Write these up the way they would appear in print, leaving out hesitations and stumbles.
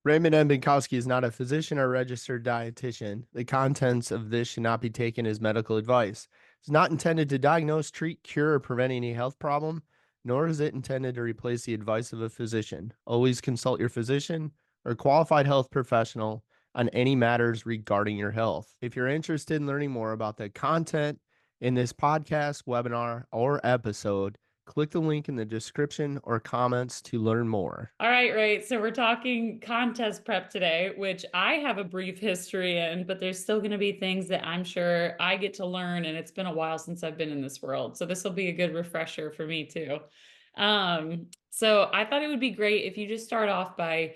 Raymond M. Binkowski is not a physician or registered dietitian. The contents of this should not be taken as medical advice. It's not intended to diagnose, treat, cure, or prevent any health problem, nor is it intended to replace the advice of a physician. Always consult your physician or qualified health professional on any matters regarding your health. If you're interested in learning more about the content in this podcast, webinar, or episode, click the link in the description or comments to learn more. All right, right. So we're talking contest prep today, which I have a brief history in, but there's still going to be things that I'm sure I get to learn, and it's been a while since I've been in this world. So this will be a good refresher for me too. So I thought it would be great if you just start off by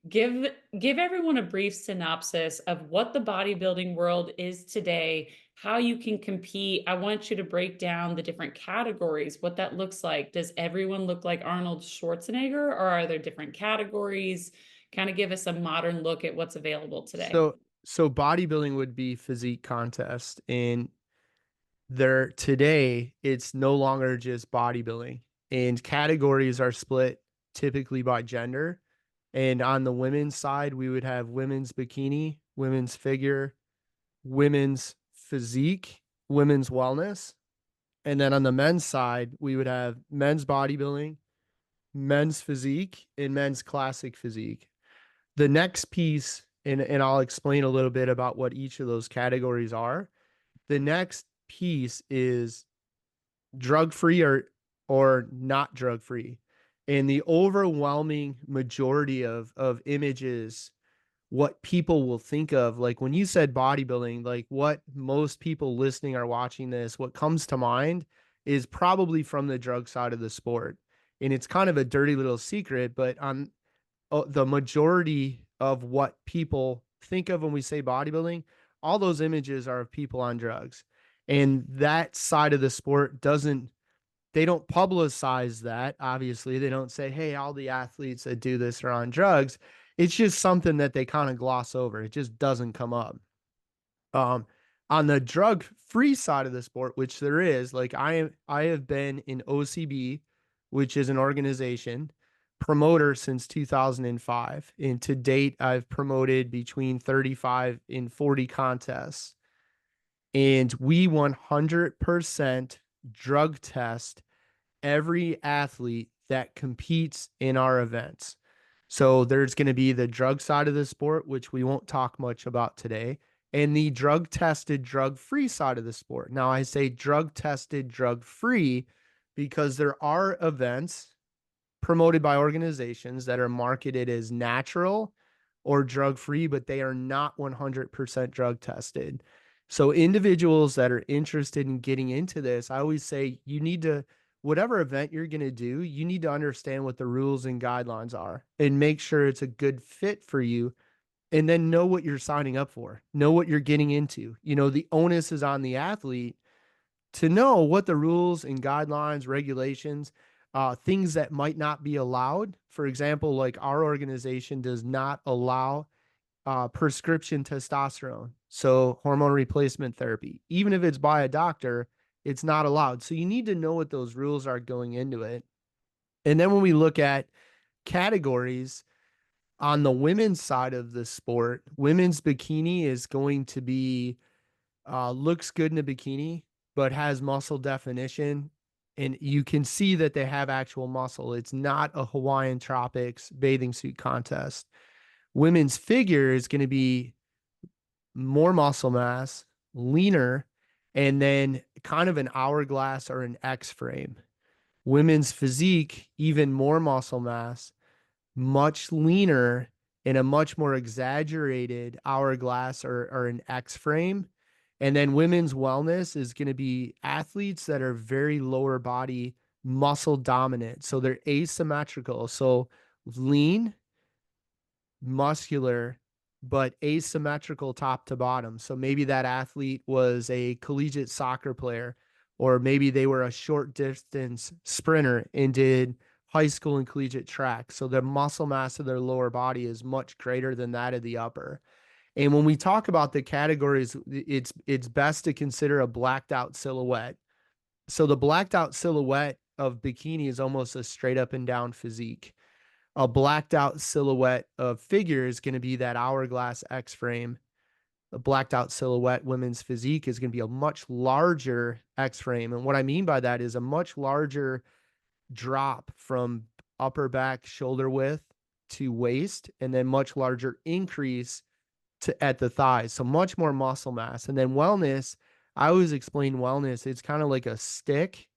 Give give everyone a brief synopsis of what the bodybuilding world is today, how you can compete. I want you to break down the different categories, what that looks like. Does everyone look like Arnold Schwarzenegger, or are there different categories? Kind of give us a modern look at what's available today. So bodybuilding would be physique contest, and there today it's no longer just bodybuilding, and categories are split typically by gender. And on the women's side, we would have women's bikini, women's figure, women's physique, women's wellness. And then on the men's side, we would have men's bodybuilding, men's physique, and men's classic physique. The next piece, and I'll explain a little bit about what each of those categories are. The next piece is drug free or not drug free. And the overwhelming majority of images, what people will think of, like when you said bodybuilding, like what most people listening are watching this, what comes to mind is probably from the drug side of the sport. And it's kind of a dirty little secret, but on the majority of what people think of when we say bodybuilding, all those images are of people on drugs. And that side of the sport they don't publicize that. Obviously, they don't say, hey, all the athletes that do this are on drugs. It's just something that they kind of gloss over. It just doesn't come up. Um, on the drug free side of the sport, which there is, like I have been in OCB, which is an organization promoter since 2005. And to date, I've promoted between 35 and 40 contests. And we 100% drug test every athlete that competes in our events. So there's going to be the drug side of the sport, which we won't talk much about today, and the drug tested, drug free side of the sport. Now, I say drug tested, drug free because there are events promoted by organizations that are marketed as natural or drug free, but they are not 100% drug tested. So, individuals that are interested in getting into this, I always say you need to, whatever event you're going to do, you need to understand what the rules and guidelines are and make sure it's a good fit for you. And then know what you're signing up for, know what you're getting into. You know, the onus is on the athlete to know what the rules and guidelines, regulations, things that might not be allowed. For example, like our organization does not allow prescription testosterone, so hormone replacement therapy. Even if it's by a doctor, it's not allowed. So you need to know what those rules are going into it. And then when we look at categories on the women's side of the sport, women's bikini is going to be looks good in a bikini, but has muscle definition. And you can see that they have actual muscle. It's not a Hawaiian Tropics bathing suit contest. Women's figure is going to be more muscle mass, leaner, and then kind of an hourglass or an X frame. Women's physique, even more muscle mass, much leaner, and a much more exaggerated hourglass or an X frame. And then women's wellness is going to be athletes that are very lower body muscle dominant. So they're asymmetrical. So lean, muscular, but asymmetrical top to bottom. So maybe that athlete was a collegiate soccer player, or maybe they were a short distance sprinter and did high school and collegiate track. So the muscle mass of their lower body is much greater than that of the upper. And when we talk about the categories, it's best to consider a blacked out silhouette. So the blacked out silhouette of bikini is almost a straight up and down physique. A blacked out silhouette of figure is going to be that hourglass X frame. A blacked out silhouette women's physique is going to be a much larger X frame. And what I mean by that is a much larger drop from upper back shoulder width to waist, and then much larger increase to at the thighs. So much more muscle mass. And then wellness, I always explain wellness, it's kind of like a stick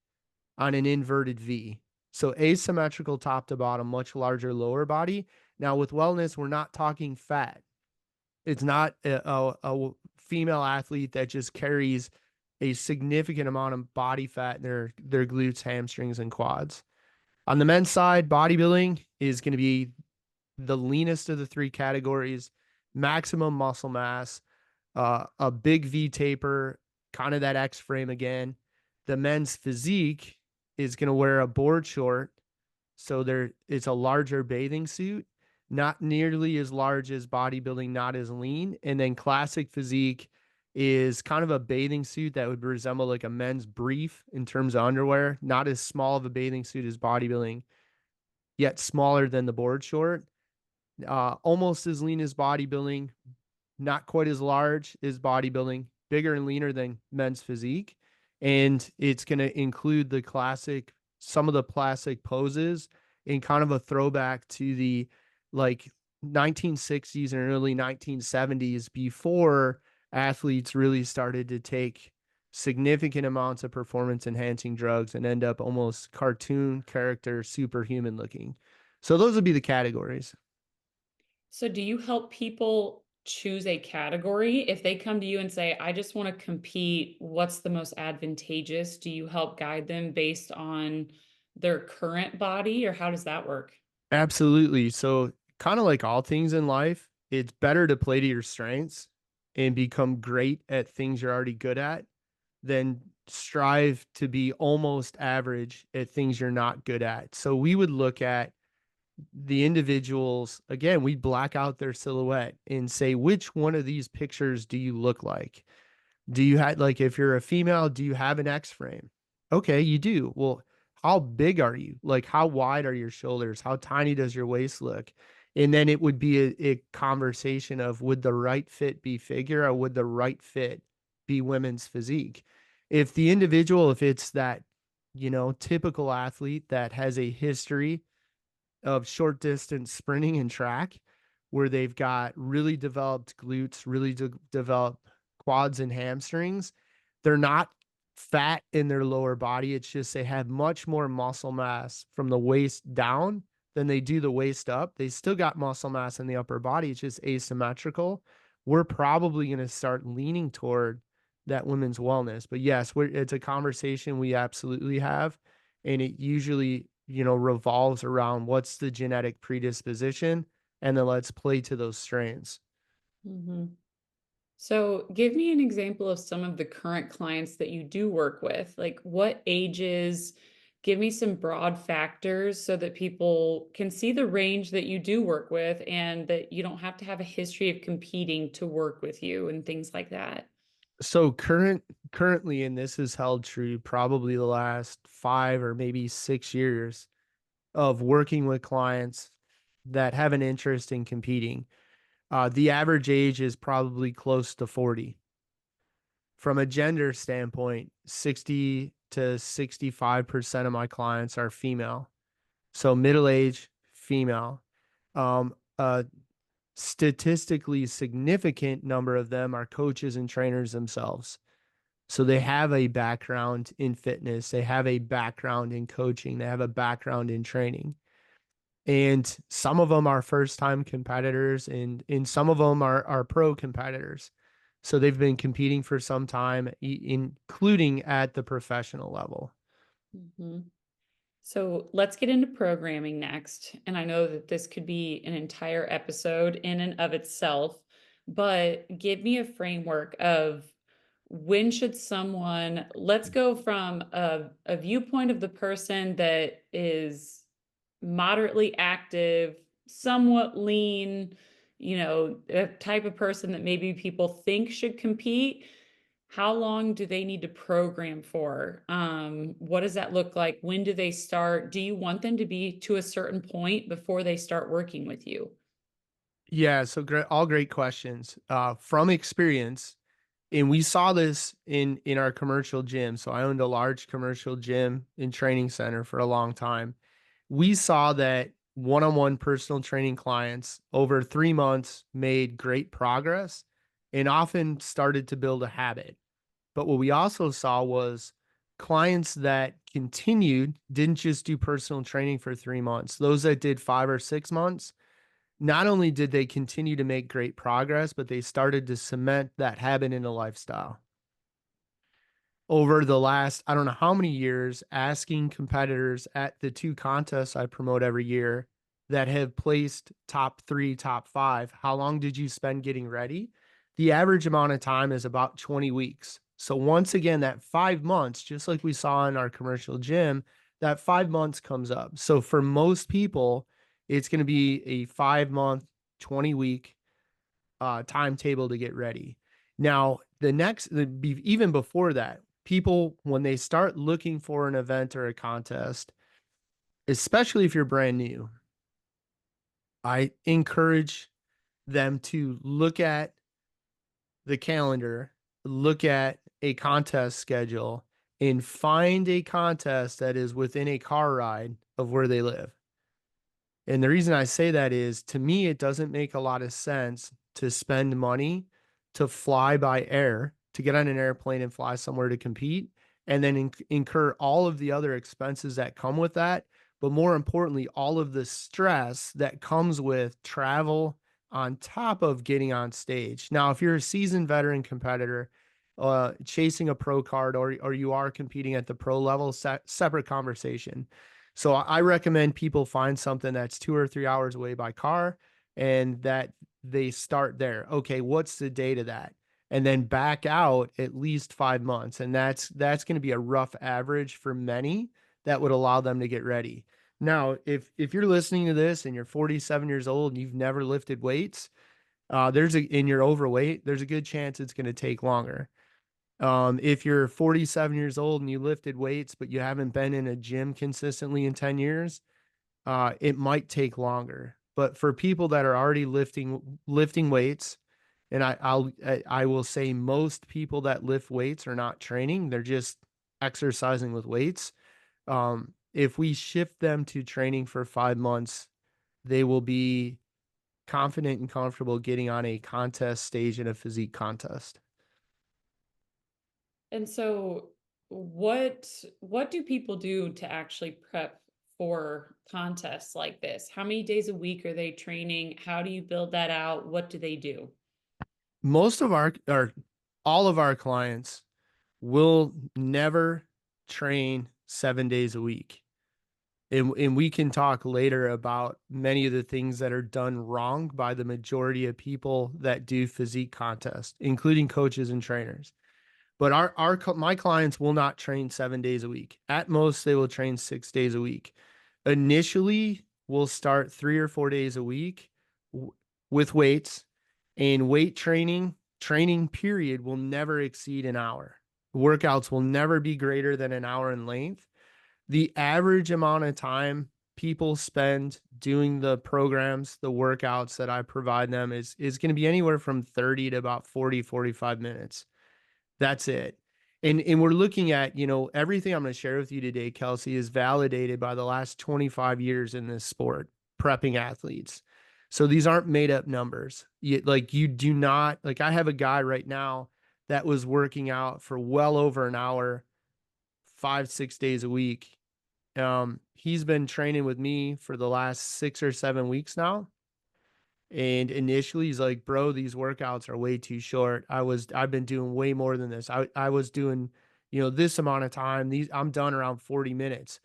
on an inverted V. So asymmetrical top to bottom, much larger lower body. Now with wellness, we're not talking fat. It's not a female athlete that just carries a significant amount of body fat in their glutes, hamstrings, and quads. On the men's side, bodybuilding is going to be the leanest of the three categories, maximum muscle mass, a big V taper, kind of that X frame again. The men's physique is going to wear a board short, so there it's a larger bathing suit, not nearly as large as bodybuilding, not as lean. And then classic physique is kind of a bathing suit that would resemble like a men's brief in terms of underwear, not as small of a bathing suit as bodybuilding, yet smaller than the board short. Almost as lean as bodybuilding, not quite as large as bodybuilding, bigger and leaner than men's physique. And it's going to include some of the classic poses in kind of a throwback to the like 1960s and early 1970s before athletes really started to take significant amounts of performance enhancing drugs and end up almost cartoon character superhuman looking. So those would be the categories. So do you help people choose a category? If they come to you and say, I just want to compete, what's the most advantageous? Do you help guide them based on their current body, or how does that work? Absolutely. So, kind of like all things in life, it's better to play to your strengths and become great at things you're already good at than strive to be almost average at things you're not good at. So, we would look at the individuals, again, we black out their silhouette and say, which one of these pictures do you look like? Do you have, like, if you're a female, do you have an X frame? Okay, you do. Well, how big are you? Like, how wide are your shoulders? How tiny does your waist look? And then it would be a conversation of, would the right fit be figure, or would the right fit be women's physique? If it's that, typical athlete that has a history of short distance sprinting and track where they've got really developed glutes, really developed quads and hamstrings. They're not fat in their lower body. It's just they have much more muscle mass from the waist down than they do the waist up. They still got muscle mass in the upper body. It's just asymmetrical. We're probably going to start leaning toward that women's wellness. But yes, it's a conversation we absolutely have. And it usually, revolves around what's the genetic predisposition, and then let's play to those strains. Mhm. So, give me an example of some of the current clients that you do work with. Like, what ages? Give me some broad factors so that people can see the range that you do work with and that you don't have to have a history of competing to work with you and things like that. So currently, and this has held true probably the last 5 or maybe 6 years of working with clients that have an interest in competing. The average age is probably close to 40. From a gender standpoint, 60 to 65% of my clients are female. So middle age, female. A statistically significant number of them are coaches and trainers themselves. So they have a background in fitness, they have a background in coaching, they have a background in training. And some of them are first time competitors, and some of them are pro competitors. So they've been competing for some time, including at the professional level. Mhm. So let's get into programming next. And I know that this could be an entire episode in and of itself, but give me a framework of when should someone, let's go from a viewpoint of the person that is moderately active, somewhat lean, a type of person that maybe people think should compete. How long do they need to program for? What does that look like? When do they start? Do you want them to be to a certain point before they start working with you? Yeah, so great, all great questions. From experience, and we saw this in our commercial gym. So I owned a large commercial gym and training center for a long time. We saw that one-on-one personal training clients over 3 months made great progress and often started to build a habit. But what we also saw was clients that continued didn't just do personal training for 3 months. Those that did 5 or 6 months, not only did they continue to make great progress, but they started to cement that habit in a lifestyle over the last, I don't know how many years, asking competitors at the two contests I promote every year that have placed top three, top five, how long did you spend getting ready? The average amount of time is about 20 weeks. So, once again, that 5 months, just like we saw in our commercial gym, that 5 months comes up. So, for most people, it's going to be a 5 month, 20 week timetable to get ready. Now, even before that, people, when they start looking for an event or a contest, especially if you're brand new, I encourage them to look at the calendar, look at a contest schedule, and find a contest that is within a car ride of where they live. And the reason I say that is, to me, it doesn't make a lot of sense to spend money to fly by air, to get on an airplane and fly somewhere to compete, and then incur all of the other expenses that come with that. But more importantly, all of the stress that comes with travel on top of getting on stage. Now, if you're a seasoned veteran competitor, chasing a pro card, or you are competing at the pro level, separate conversation. So I recommend people find something that's 2 or 3 hours away by car and that they start there. Okay, what's the date of that? And then back out at least 5 months. And that's going to be a rough average for many that would allow them to get ready. Now, if you're listening to this and you're 47 years old and you've never lifted weights, and you're overweight, there's a good chance it's going to take longer. If you're 47 years old and you lifted weights, but you haven't been in a gym consistently in 10 years, it might take longer. But for people that are already lifting weights, and I will say most people that lift weights are not training; they're just exercising with weights. If we shift them to training for 5 months, they will be confident and comfortable getting on a contest stage in a physique contest. And so what do people do to actually prep for contests like this? How many days a week are they training? How do you build that out? What do they do? Most of our or all of our clients will never train 7 days a week. And we can talk later about many of the things that are done wrong by the majority of people that do physique contests, including coaches and trainers. But my clients will not train 7 days a week. At most, they will train 6 days a week. Initially, we'll start 3 or 4 days a week with weights, and weight training period will never exceed an hour. Workouts will never be greater than an hour in length. The average amount of time people spend doing the programs, the workouts that I provide them is going to be anywhere from 30 to about 45 minutes. That's it. And we're looking at, everything I'm going to share with you today, Kelsey, is validated by the last 25 years in this sport, prepping athletes. So these aren't made up numbers. You do not, like, I have a guy right now that was working out for well over an hour, 5, 6 days a week. He's been training with me for the last 6 or 7 weeks now. And initially he's like, bro, these workouts are way too short. I've been doing way more than this. I was doing, this amount of time. I'm done around 40 minutes.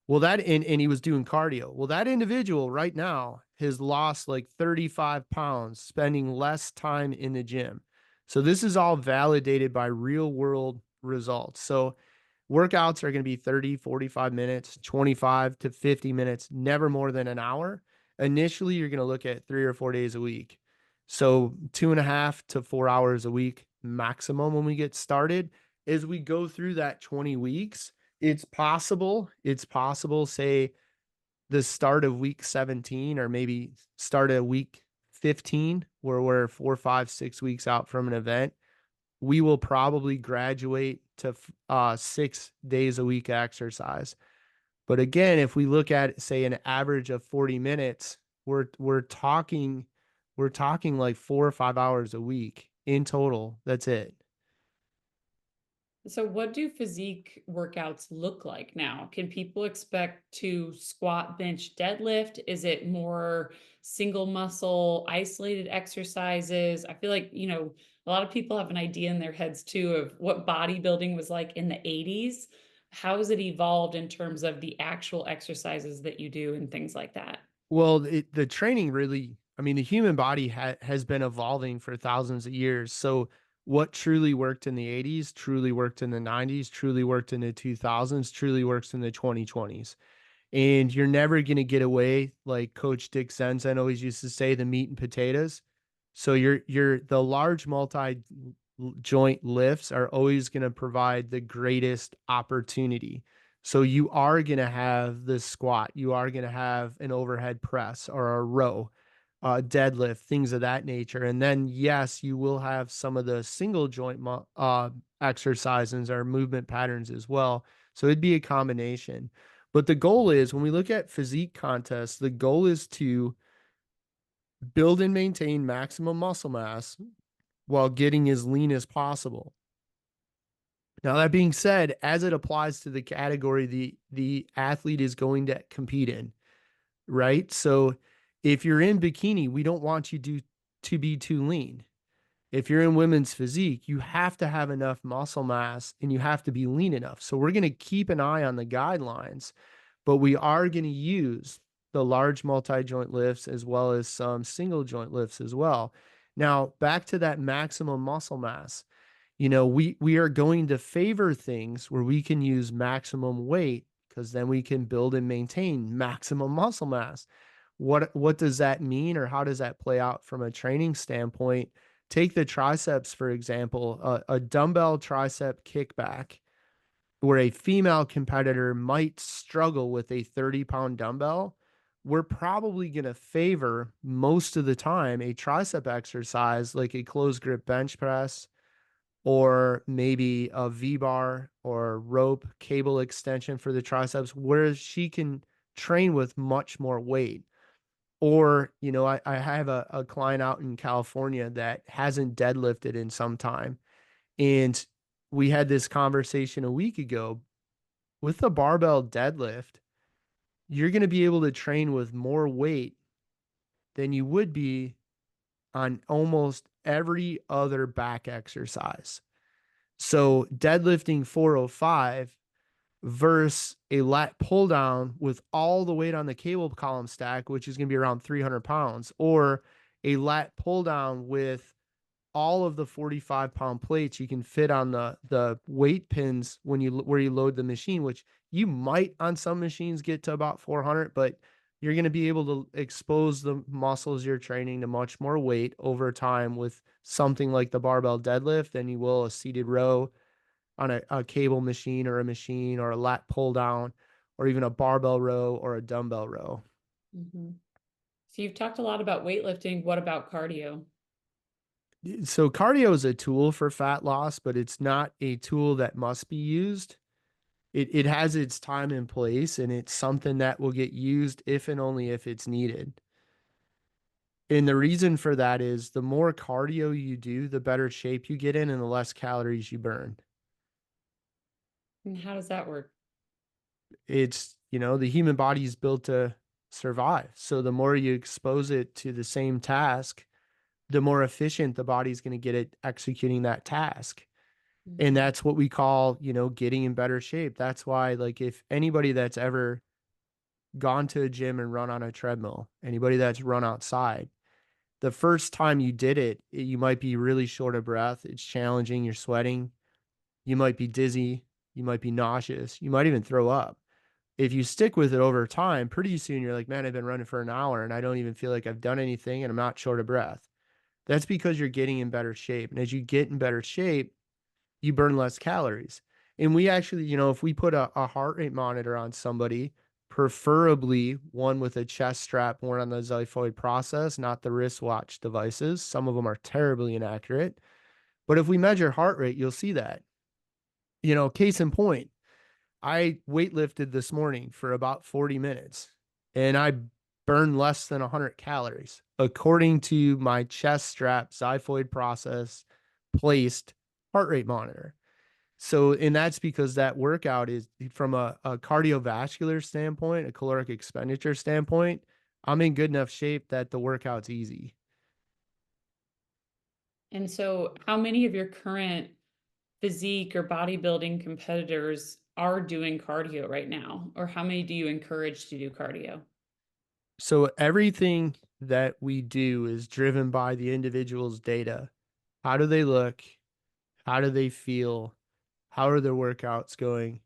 Well, and he was doing cardio. Well, that individual right now has lost like 35 pounds, spending less time in the gym. So this is all validated by real world results. So workouts are going to be 30, 45 minutes, 25 to 50 minutes, never more than an hour. Initially, you're going to look at 3 or 4 days a week. So 2.5 to 4 hours a week, maximum when we get started. As we go through that 20 weeks, it's possible, say the start of week 17 or maybe start of week 15, where we're 4, 5, 6 weeks out from an event, we will probably graduate to 6 days a week exercise. But again, if we look at say an average of 40 minutes, we're talking like 4 or 5 hours a week in total. That's it. So, what do physique workouts look like now? Can people expect to squat, bench, deadlift? Is it more single muscle, isolated exercises? I feel like, a lot of people have an idea in their heads too of what bodybuilding was like in the 80s. How has it evolved in terms of the actual exercises that you do and things like that? Well, the training really, I mean, the human body has been evolving for thousands of years. So what truly worked in the 80s, truly worked in the 90s, truly worked in the 2000s, truly works in the 2020s. And you're never going to get away, like Coach Dick Zenzen always used to say, the meat and potatoes. So you're the large multi joint lifts are always going to provide the greatest opportunity. So you are going to have the squat, you are going to have an overhead press or a row, deadlift, things of that nature. And then, yes, you will have some of the single joint exercises or movement patterns as well. So it'd be a combination. But the goal is when we look at physique contests, the goal is to build and maintain maximum muscle mass while getting as lean as possible. Now, that being said, as it applies to the category the athlete is going to compete in, right? So if you're in bikini, we don't want you to be too lean. If you're in women's physique, you have to have enough muscle mass and you have to be lean enough. So we're going to keep an eye on the guidelines, but we are going to use the large multi-joint lifts as well as some single joint lifts as well. Now, back to that maximum muscle mass. We are going to favor things where we can use maximum weight because then we can build and maintain maximum muscle mass. What does that mean, or how does that play out from a training standpoint? Take the triceps, for example, a dumbbell tricep kickback, where a female competitor might struggle with a 30-pound dumbbell. We're probably going to favor most of the time a tricep exercise like a closed grip bench press or maybe a V bar or rope cable extension for the triceps, whereas she can train with much more weight. Or, I have a client out in California that hasn't deadlifted in some time. And we had this conversation a week ago. With the barbell deadlift, you're going to be able to train with more weight than you would be on almost every other back exercise. So deadlifting 405 versus a lat pull down with all the weight on the cable column stack, which is going to be around 300 pounds, or a lat pull down with all of the 45-pound plates you can fit on the weight pins where you load the machine, which you might on some machines get to about 400, but you're going to be able to expose the muscles you're training to much more weight over time with something like the barbell deadlift than you will a seated row on a cable machine or a machine or a lat pull down or even a barbell row or a dumbbell row. Mhm. So, you've talked a lot about weightlifting. What about cardio? So cardio is a tool for fat loss, but it's not a tool that must be used. It has its time and place, and it's something that will get used if and only if it's needed. And the reason for that is the more cardio you do, the better shape you get in and the less calories you burn. And how does that work? The human body is built to survive. So the more you expose it to the same task, the more efficient the body's going to get at executing that task. And Mhm. that's what we call, getting in better shape. That's why, like, if anybody that's ever gone to a gym and run on a treadmill, anybody that's run outside, the first time you did it, you might be really short of breath. It's challenging. You're sweating. You might be dizzy. You might be nauseous. You might even throw up. If you stick with it over time, pretty soon you're like, man, I've been running for an hour and I don't even feel like I've done anything and I'm not short of breath. That's because you're getting in better shape. And as you get in better shape, you burn less calories. And we actually, if we put a heart rate monitor on somebody, preferably one with a chest strap worn on the xiphoid process, not the wristwatch devices. Some of them are terribly inaccurate. But if we measure heart rate, you'll see that. Case in point, I weightlifted this morning for about 40 minutes and I burned less than 100 calories according to my chest strap xiphoid process placed heart rate monitor. So, and that's because that workout is from a cardiovascular standpoint, a caloric expenditure standpoint. I'm in good enough shape that the workout's easy. And so, how many of your current physique or bodybuilding competitors are doing cardio right now? Or how many do you encourage to do cardio? So, everything that we do is driven by the individual's data. How do they look? How do they feel? How are their workouts going?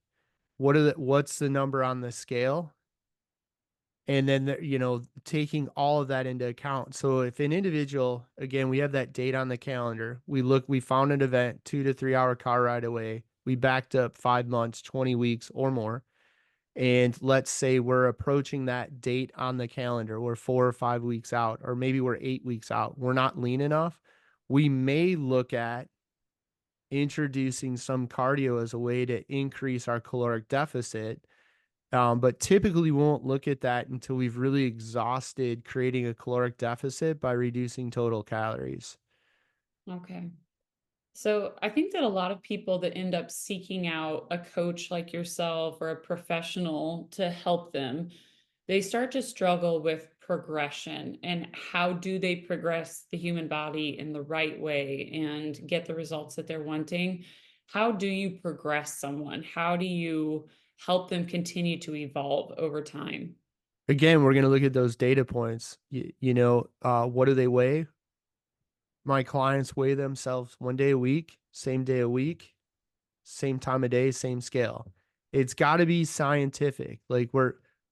What's the number on the scale? And then, taking all of that into account. So if an individual, again, we have that date on the calendar, we found an event 2 to 3 hour car ride away. We backed up 5 months, 20 weeks or more. And let's say we're approaching that date on the calendar. We're 4 or 5 weeks out, or maybe we're 8 weeks out. We're not lean enough. We may look at introducing some cardio as a way to increase our caloric deficit. But typically, we won't look at that until we've really exhausted creating a caloric deficit by reducing total calories. Okay. So I think that a lot of people that end up seeking out a coach like yourself or a professional to help them, they start to struggle with progression and how do they progress the human body in the right way and get the results that they're wanting? How do you progress someone? How do you help them continue to evolve over time? Again, we're going to look at those data points. What do they weigh? My clients weigh themselves one day a week, same day a week, same time of day, same scale. It's got to be scientific. Like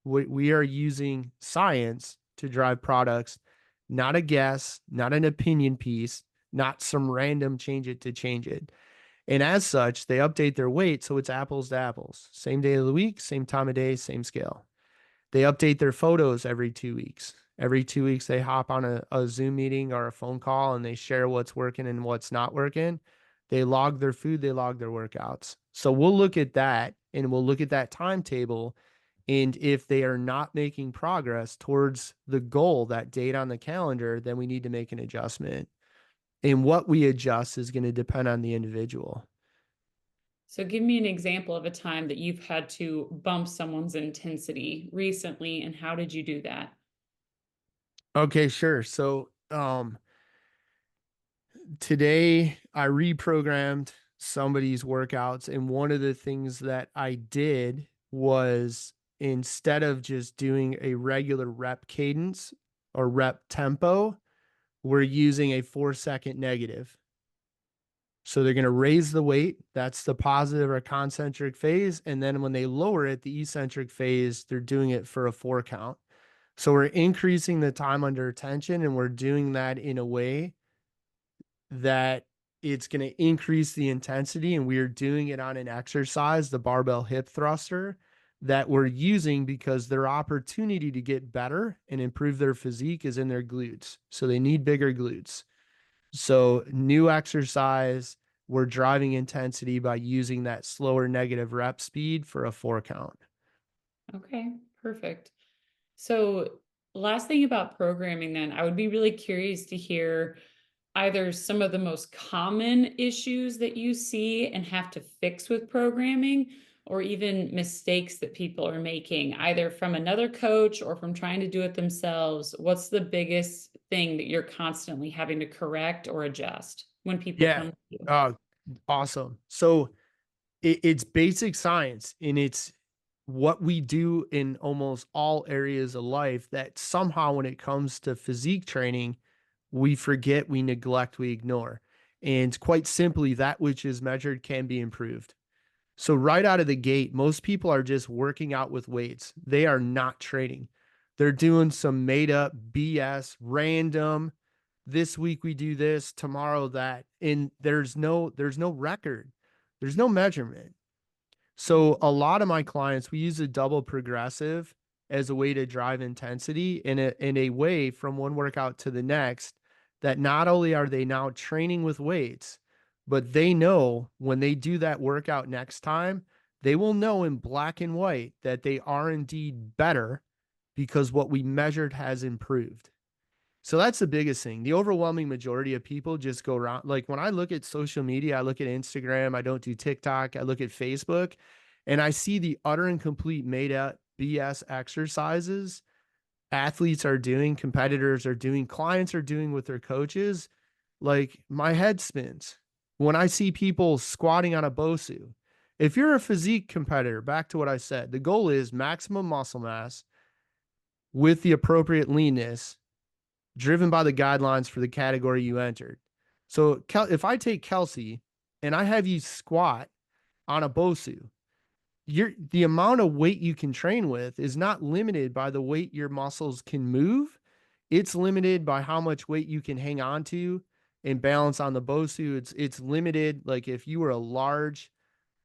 we are using science to drive products, not a guess, not an opinion piece, not some random change it to change it. And as such, they update their weight so it's apples to apples. Same day of the week, same time of day, same scale. They update their photos every 2 weeks. Every 2 weeks, they hop on a Zoom meeting or a phone call and they share what's working and what's not working. They log their food, they log their workouts. So we'll look at that and we'll look at that timetable. And if they are not making progress towards the goal, that date on the calendar, then we need to make an adjustment. And what we adjust is going to depend on the individual. So give me an example of a time that you've had to bump someone's intensity recently, and how did you do that? Okay, sure. So, today I reprogrammed somebody's workouts, and one of the things that I did was instead of just doing a regular rep cadence or rep tempo, we're using a 4 second negative. So they're going to raise the weight. That's the positive or concentric phase. And then when they lower it, the eccentric phase, they're doing it for a 4 count. So we're increasing the time under tension and we're doing that in a way that it's going to increase the intensity. And we are doing it on an exercise, the barbell hip thruster, that we're using because their opportunity to get better and improve their physique is in their glutes. So they need bigger glutes. So, new exercise, we're driving intensity by using that slower negative rep speed for a 4 count. Okay, perfect. So, last thing about programming, then, I would be really curious to hear either some of the most common issues that you see and have to fix with programming, or even mistakes that people are making, either from another coach or from trying to do it themselves. What's the biggest thing that you're constantly having to correct or adjust when people Yeah. come to you? Uh, awesome. So, it's basic science and it's what we do in almost all areas of life that somehow, when it comes to physique training, we forget, we neglect, we ignore. And quite simply, that which is measured can be improved. So right out of the gate, most people are just working out with weights. They are not training. They're doing some made up BS, random, this week we do this, tomorrow that, and there's no record, there's no measurement. So Mhm. a lot of my clients, we use a double progressive as a way to drive intensity in a way from one workout to the next, that not only are they now training with weights, but they know when they do that workout next time, they will know in black and white that they are indeed better because what we measured has improved. So that's the biggest thing. The overwhelming majority of people just go around. Like when I look at social media, I look at Instagram, I don't do TikTok, I look at Facebook, and I see the utter and complete made up BS exercises athletes are doing, competitors are doing, clients are doing with their coaches. Like my head spins when I see people squatting on a BOSU. If you're a physique competitor, back to what I said, the goal is maximum muscle mass with the appropriate leanness driven by the guidelines for the category you entered. So if I take Kelsey and I have you squat on a BOSU, the amount of weight you can train with is not limited by the weight your muscles can move. It's limited by how much weight you can hang on to and balance on the BOSU. It's limited. Like if you were a large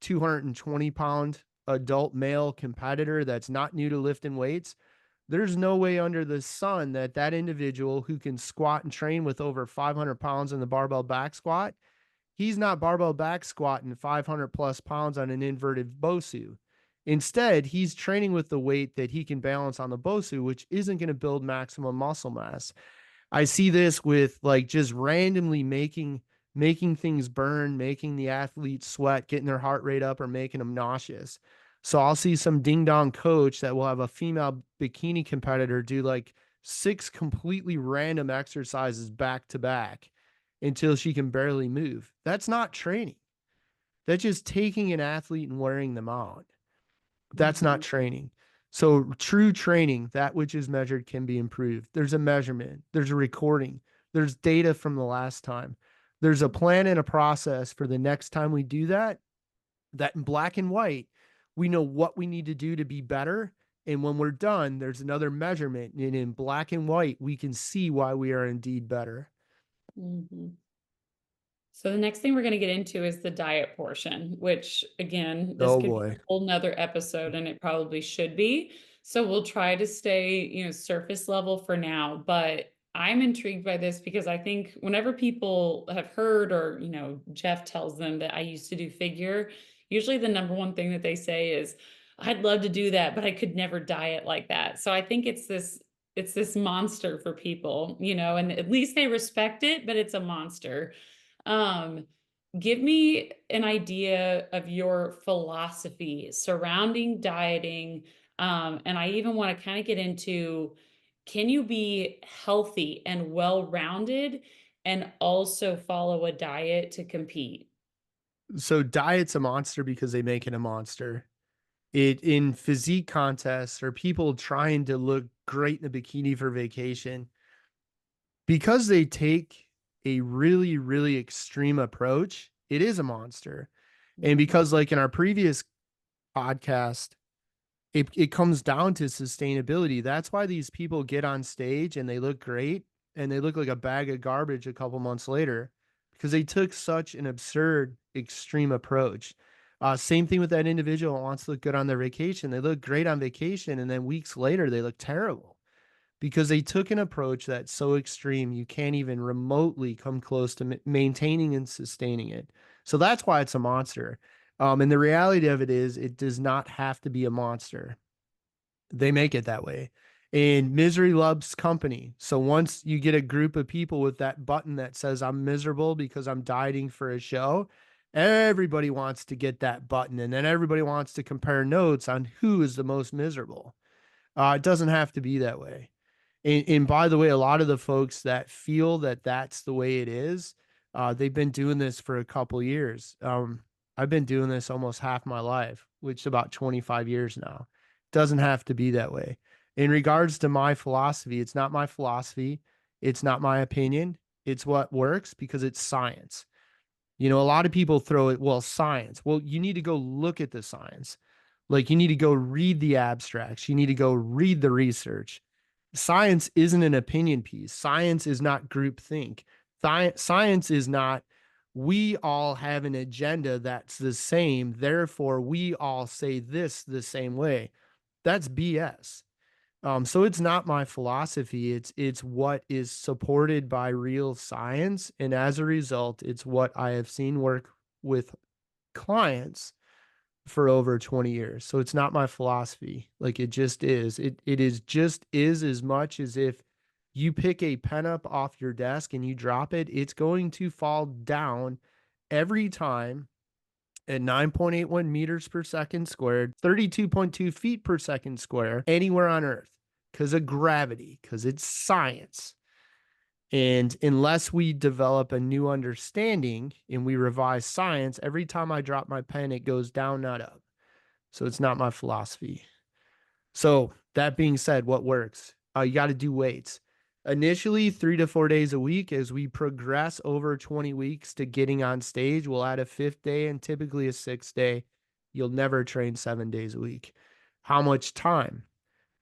220-pound adult male competitor that's not new to lifting weights, there's no way under the sun that that individual who can squat and train with over 500 pounds in the barbell back squat, he's not barbell back squatting 500 plus pounds on an inverted BOSU. Instead, he's training with the weight that he can balance on the BOSU, which isn't going to build maximum muscle mass. I see this with like just randomly making things burn, making the athletes sweat, getting their heart rate up or making them nauseous. So I'll see some ding dong coach that will have a female bikini competitor do like 6 completely random exercises back to back until she can barely move. That's not training. That's just taking an athlete and wearing them out. That's not Mhm. training. So true training, that which is measured can be improved. There's a measurement, there's a recording, there's data from the last time. There's a plan and a process for the next time we do that, that in black and white, we know what we need to do to be better. And when we're done, there's another measurement. And in black and white, we can see why we are indeed better. Mhm. So the next thing we're going to get into is the diet portion, which again, this Oh could be a boy. whole nother episode and it probably should be. So we'll try to stay, surface level for now, but I'm intrigued by this because I think whenever people have heard or, Jeff tells them that I used to do figure, usually the number one thing that they say is, I'd love to do that, but I could never diet like that. So I think it's this monster for people, and at least they respect it, but it's a monster. Um, Give me an idea of your philosophy surrounding dieting. And I even want to kind of get into, can you be healthy and well-rounded and also follow a diet to compete? So diet's a monster because they make it a monster. It in physique contests or people trying to look great in a bikini for vacation, because they take a really, really extreme approach, it is a monster. And Mhm. because, like in our previous podcast, it comes down to sustainability. That's why these people get on stage and they look great and they look like a bag of garbage a couple months later because they took such an absurd, extreme approach. Same thing with that individual who wants to look good on their vacation. They look great on vacation and then weeks later they look terrible because they took an approach that's so extreme you can't even remotely come close to maintaining and sustaining it. So that's why it's a monster. And the reality of it is, it does not have to be a monster. They make it that way. And misery loves company. So once you get a group of people with that button that says, I'm miserable because I'm dieting for a show, everybody wants to get that button. And then everybody wants to compare notes on who is the most miserable. It doesn't have to be that way. And by the way, a lot of the folks that feel that that's the way it is, they've been doing this for a couple years. I've been doing this almost half my life, which is about 25 years now. Doesn't have to be that way. In regards to my philosophy, it's not my philosophy. It's not my opinion. It's what works because it's science. A lot of people throw it, well, science. Well, you need to go look at the science. Like you need to go read the abstracts. You need to go read the research. Science isn't an opinion piece. Science is not groupthink. Science is not, we all have an agenda that's the same, therefore we all say this the same way. That's BS. So it's not my philosophy. It's what is supported by real science, and as a result, it's what I have seen work with clients for over 20 years. So it's not my philosophy. Like it just is. It is just is as much as if you pick a pen up off your desk and you drop it, it's going to fall down every time at 9.81 meters per second squared, 32.2 feet per second square, anywhere on Earth because of gravity, because it's science. And unless we develop a new understanding and we revise science, every time I drop my pen, it goes down, not up. So it's not my philosophy. So that being said, what works? You got to do weights. Initially, 3 to 4 days a week. As we progress over 20 weeks to getting on stage, we'll add a fifth day and typically a sixth day. You'll never train 7 days a week. How much time?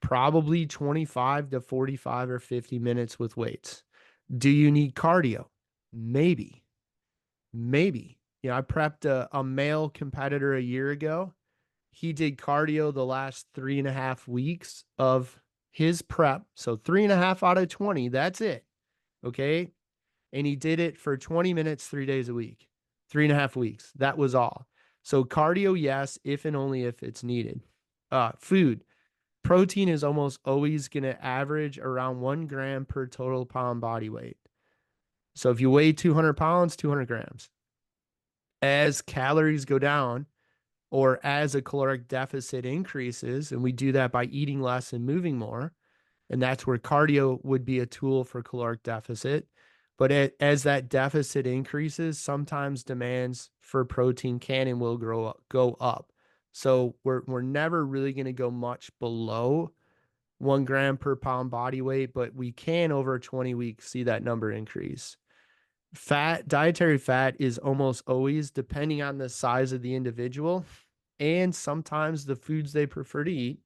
Probably 25 to 45 or 50 minutes with weights. Do you need cardio? Maybe. Maybe. I prepped a male competitor a year ago. He did cardio the last 3.5 weeks of his prep. So 3.5 out of 20. That's it. Okay. And he did it for 20 minutes, 3 days a week, 3.5 weeks. That was all. So cardio, yes, if and only if it's needed. Food. Protein is almost always going to average around 1 gram per total pound body weight. So if you weigh 200 pounds, 200 grams. As calories go down, or as a caloric deficit increases, and we do that by eating less and moving more, and that's where cardio would be a tool for caloric deficit. But as that deficit increases, sometimes demands for protein can and will go up. So we're never really going to go much below 1 gram per pound body weight, but we can over 20 weeks see that number increase. Dietary fat is almost always, depending on the size of the individual and sometimes the foods they prefer to eat,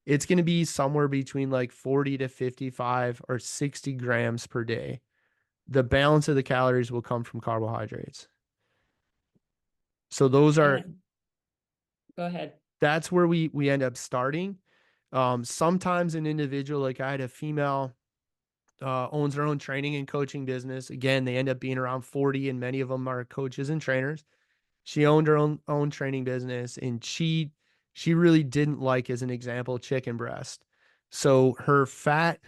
it's going to be somewhere between like 40 to 55 or 60 grams per day. The balance of the calories will come from carbohydrates. So And go ahead. that's where we end up starting. Sometimes an individual, like I had a female, owns their own training and coaching business. Again, they end up being around 40, and many of them are coaches and trainers. She owned her own training business, and she really didn't like, as an example, chicken breast. So her fat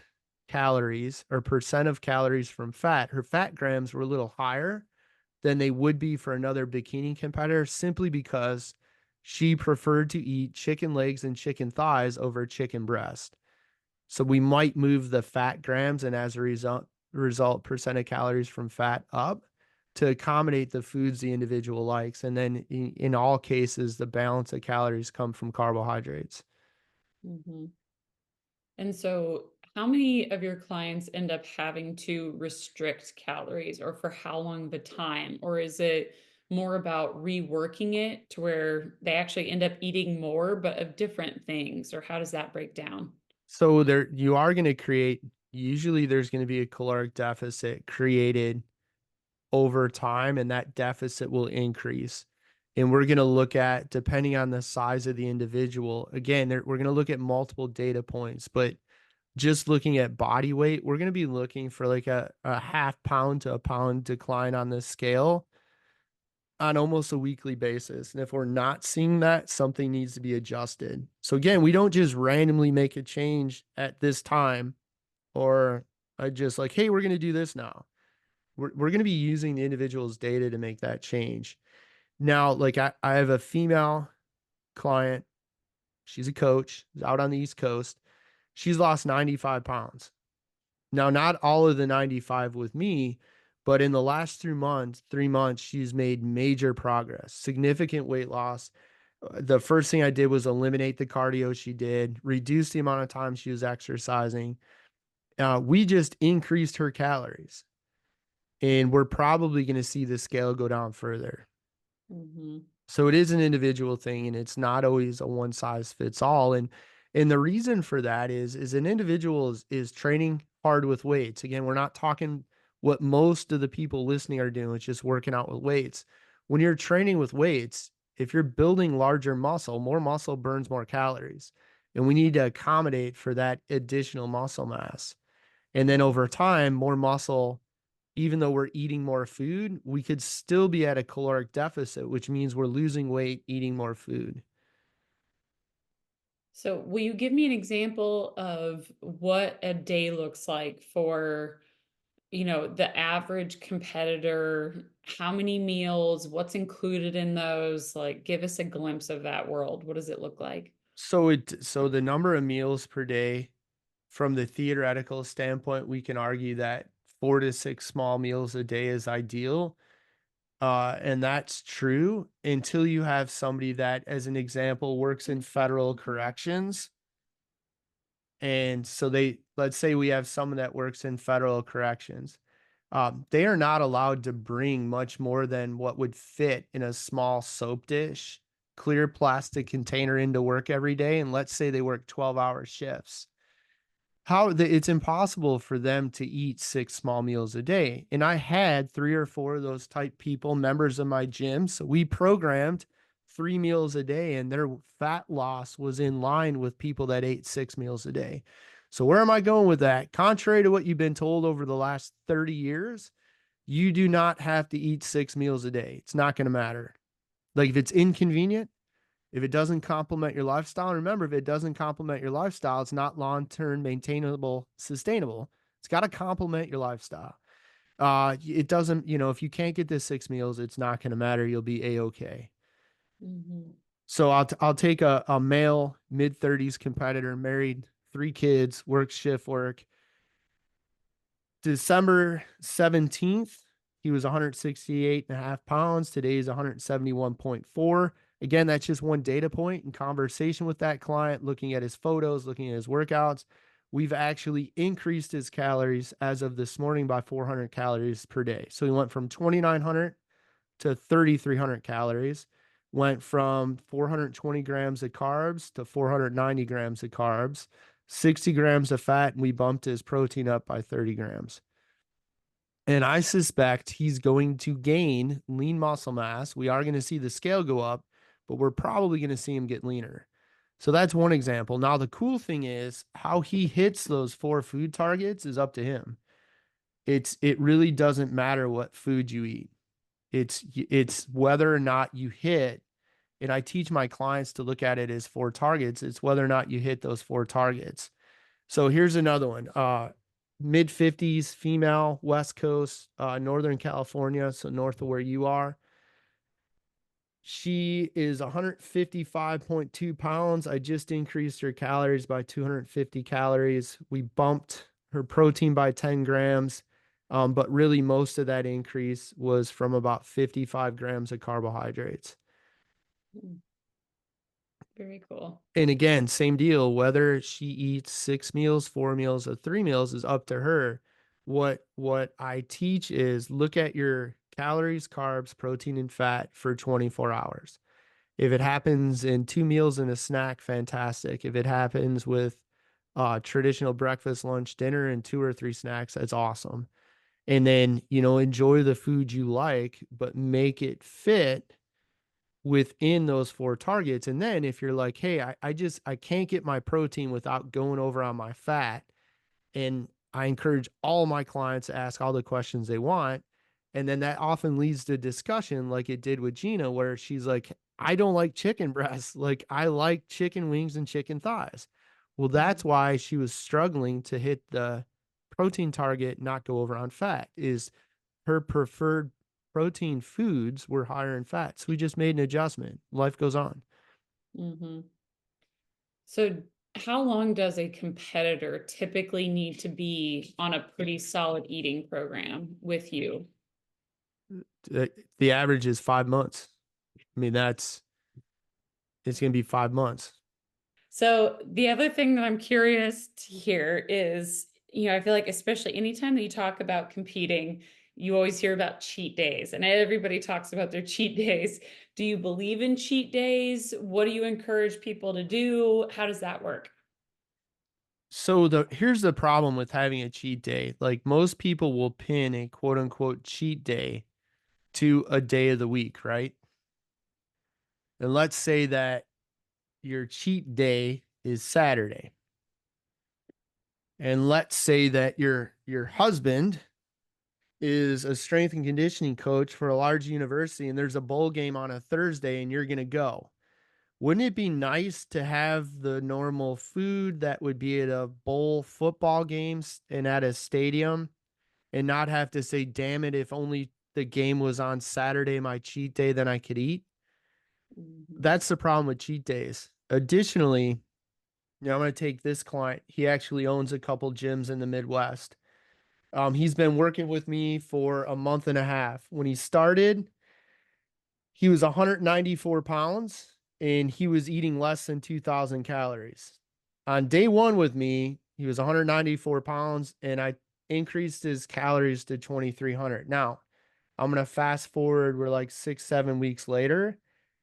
calories, or percent of calories from fat, her fat grams were a little higher than they would be for another bikini competitor, simply because she preferred to eat chicken legs and chicken thighs over chicken breast. So we might move the fat grams, and as a result percent of calories from fat up to accommodate the foods the individual likes. And then in all cases, the balance of calories come from carbohydrates. Mhm. And so, how many of your clients end up having to restrict calories, or for how long the time? Or is it more about reworking it to where they actually end up eating more, but of different things? Or how does that break down? So there you are going to create, usually there's going to be a caloric deficit created over time, and that deficit will increase. And we're going to look at, depending on the size of the individual, again, we're going to look at multiple data points, but just looking at body weight, we're going to be looking for like a half pound to a pound decline on this scale on almost a weekly basis. And if we're not seeing that, something needs to be adjusted. So again, we don't just randomly make a change at this time, or I just like, hey, we're going to do this now. We're going to be using the individual's data to make that change. Now, like I have a female client. She's a coach, she's out on the East Coast. She's lost 95 pounds. Now, not all of the 95 with me, but in the last 3 months, she's made major progress, significant weight loss. The first thing I did was eliminate the cardio she did, reduce the amount of time she was exercising. We just increased her calories, and we're probably going to see the scale go down further. Mhm. So it is an individual thing, and it's not always a one size fits all. And And the reason for that is an individual is training hard with weights. Again, we're not talking what most of the people listening are doing, it's just working out with weights. When you're training with weights, if you're building larger muscle, more muscle burns more calories. And we need to accommodate for that additional muscle mass. And then over time, more muscle, even though we're eating more food, we could still be at a caloric deficit, which means we're losing weight eating more food. So, will you give me an example of what a day looks like for, the average competitor? How many meals? What's included in those? Like, give us a glimpse of that world. What does it look like? So the number of meals per day, from the theoretical standpoint, we can argue that 4 to 6 small meals a day is ideal. And that's true until you have somebody that, as an example, works in federal corrections. And so let's say we have someone that works in federal corrections. They are not allowed to bring much more than what would fit in a small soap dish, clear plastic container into work every day. And let's say they work 12-hour shifts. It's impossible for them to eat 6 small meals a day. And I had 3 or 4 of those type people, members of my gym. So we programmed 3 meals a day, and their fat loss was in line with people that ate 6 meals a day. So where am I going with that? Contrary to what you've been told over the last 30 years, you do not have to eat 6 meals a day. It's not going to matter. Like, if it's inconvenient, if it doesn't complement your lifestyle, remember, if it doesn't complement your lifestyle, it's not long-term maintainable, sustainable. It's got to complement your lifestyle. It doesn't, if you can't get this 6 meals, it's not going to matter. You'll be a-okay. Mhm. So I'll take a male mid-30s competitor, married, 3 kids, works shift work. December 17th, he was 168 and a half pounds. Today is 171.4. Again, that's just one data point in conversation with that client, looking at his photos, looking at his workouts. We've actually increased his calories as of this morning by 400 calories per day. So he went from 2,900 to 3,300 calories, went from 420 grams of carbs to 490 grams of carbs, 60 grams of fat, and we bumped his protein up by 30 grams. And I suspect he's going to gain lean muscle mass. We are going to see the scale go up, but we're probably going to see him get leaner. So that's one example. Now, the cool thing is how he hits those 4 food targets is up to him. It really doesn't matter what food you eat. It's whether or not you hit, and I teach my clients to look at it as 4 targets. It's whether or not you hit those 4 targets. So here's another one. Mid 50s, female, West Coast, Northern California, so north of where you are. She is 155.2 pounds. I just increased her calories by 250 calories. We bumped her protein by 10 grams. But really, most of that increase was from about 55 grams of carbohydrates. Mm. Very cool. And again, same deal. Whether she eats 6 meals, 4 meals, or 3 meals is up to her. What I teach is look at your calories, carbs, protein, and fat for 24 hours. If it happens in 2 meals and a snack, fantastic. If it happens with traditional breakfast, lunch, dinner, and 2 or 3 snacks, that's awesome. And then, enjoy the food you like, but make it fit within those 4 targets. And then if you're like, hey, I can't get my protein without going over on my fat. And I encourage all my clients to ask all the questions they want. And then that often leads to discussion like it did with Gina, where she's like, I don't like chicken breasts. Like, I like chicken wings and chicken thighs. Well, that's Mhm. why she was struggling to hit the protein target, not go over on fat, is her preferred protein foods were higher in fat. So we just made an adjustment. Life goes on. Mhm. So, how long does a competitor typically need to be on a pretty solid eating program with you? The average is 5 months. I mean, it's going to be 5 months. So, the other thing that I'm curious to hear is, I feel like especially anytime that you talk about competing, you always hear about cheat days, and everybody talks about their cheat days. Do you believe in cheat days? What do you encourage people to do? How does that work? So here's the problem with having a cheat day. Like most people will pin a quote unquote cheat day to a day of the week, right? And let's say that your cheat day is Saturday. And let's say that your husband is a strength and conditioning coach for a large university and there's a bowl game on a Thursday and you're going to go. Wouldn't it be nice to have the normal food that would be at a bowl football games and at a stadium and not have to say, damn it, if only the game was on Saturday, my cheat day, then I could eat? Mhm. That's the problem with cheat days. Additionally, I'm going to take this client. He actually owns a couple gyms in the Midwest. He's been working with me for a month and a half. When he started, he was 194 pounds and he was eating less than 2,000 calories. On day one with me, he was 194 pounds and I increased his calories to 2,300. Now, I'm going to fast forward. We're like 6, 7 weeks later.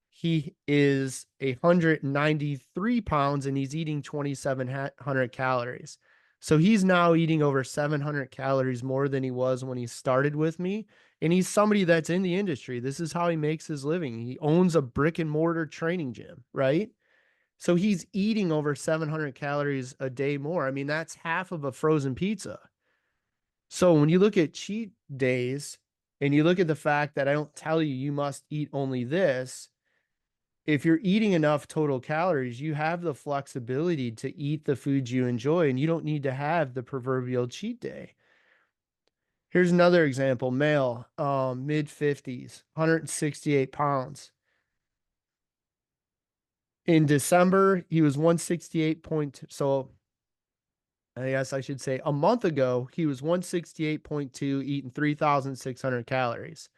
He is 193 pounds and he's eating 2,700 calories. So he's now eating over 700 calories more than he was when he started with me. And he's somebody that's in the industry. This is how he makes his living. He owns a brick and mortar training gym, right? So he's eating over 700 calories a day more. I mean, that's half of a frozen pizza. So when you look at cheat days and you look at the fact that I don't tell you you must eat only this, if you're eating enough total calories, you have the flexibility to eat the foods you enjoy and you don't need to have the proverbial cheat day. Here's another example, male, mid 50s, 168 pounds. In December, he was 168 point. So I guess I should say a month ago, he was 168.2, eating 3,600 calories.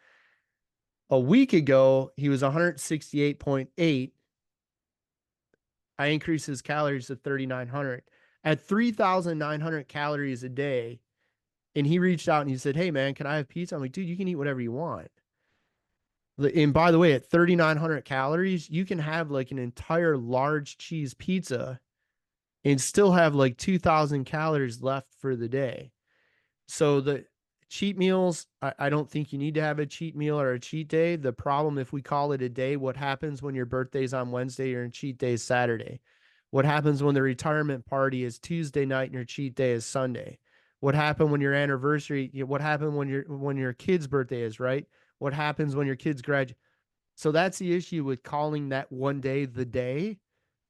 A week ago, he was 168.8. I increased his calories to 3,900. At 3,900 calories a day, and he reached out and he said, "Hey, man, can I have pizza?" I'm like, "Dude, you can eat whatever you want." And by the way, at 3,900 calories, you can have like an entire large cheese pizza and still have like 2,000 calories left for the day. So the cheat meals, I don't think you need to have a cheat meal or a cheat day. The problem, if we call it a day, what happens when your birthday's on Wednesday, your cheat day is Saturday? What happens when the retirement party is Tuesday night and your cheat day is Sunday? What happened when your anniversary? What happened when your kid's birthday is, right? What happens when your kids graduate? So that's the issue with calling that one day the day,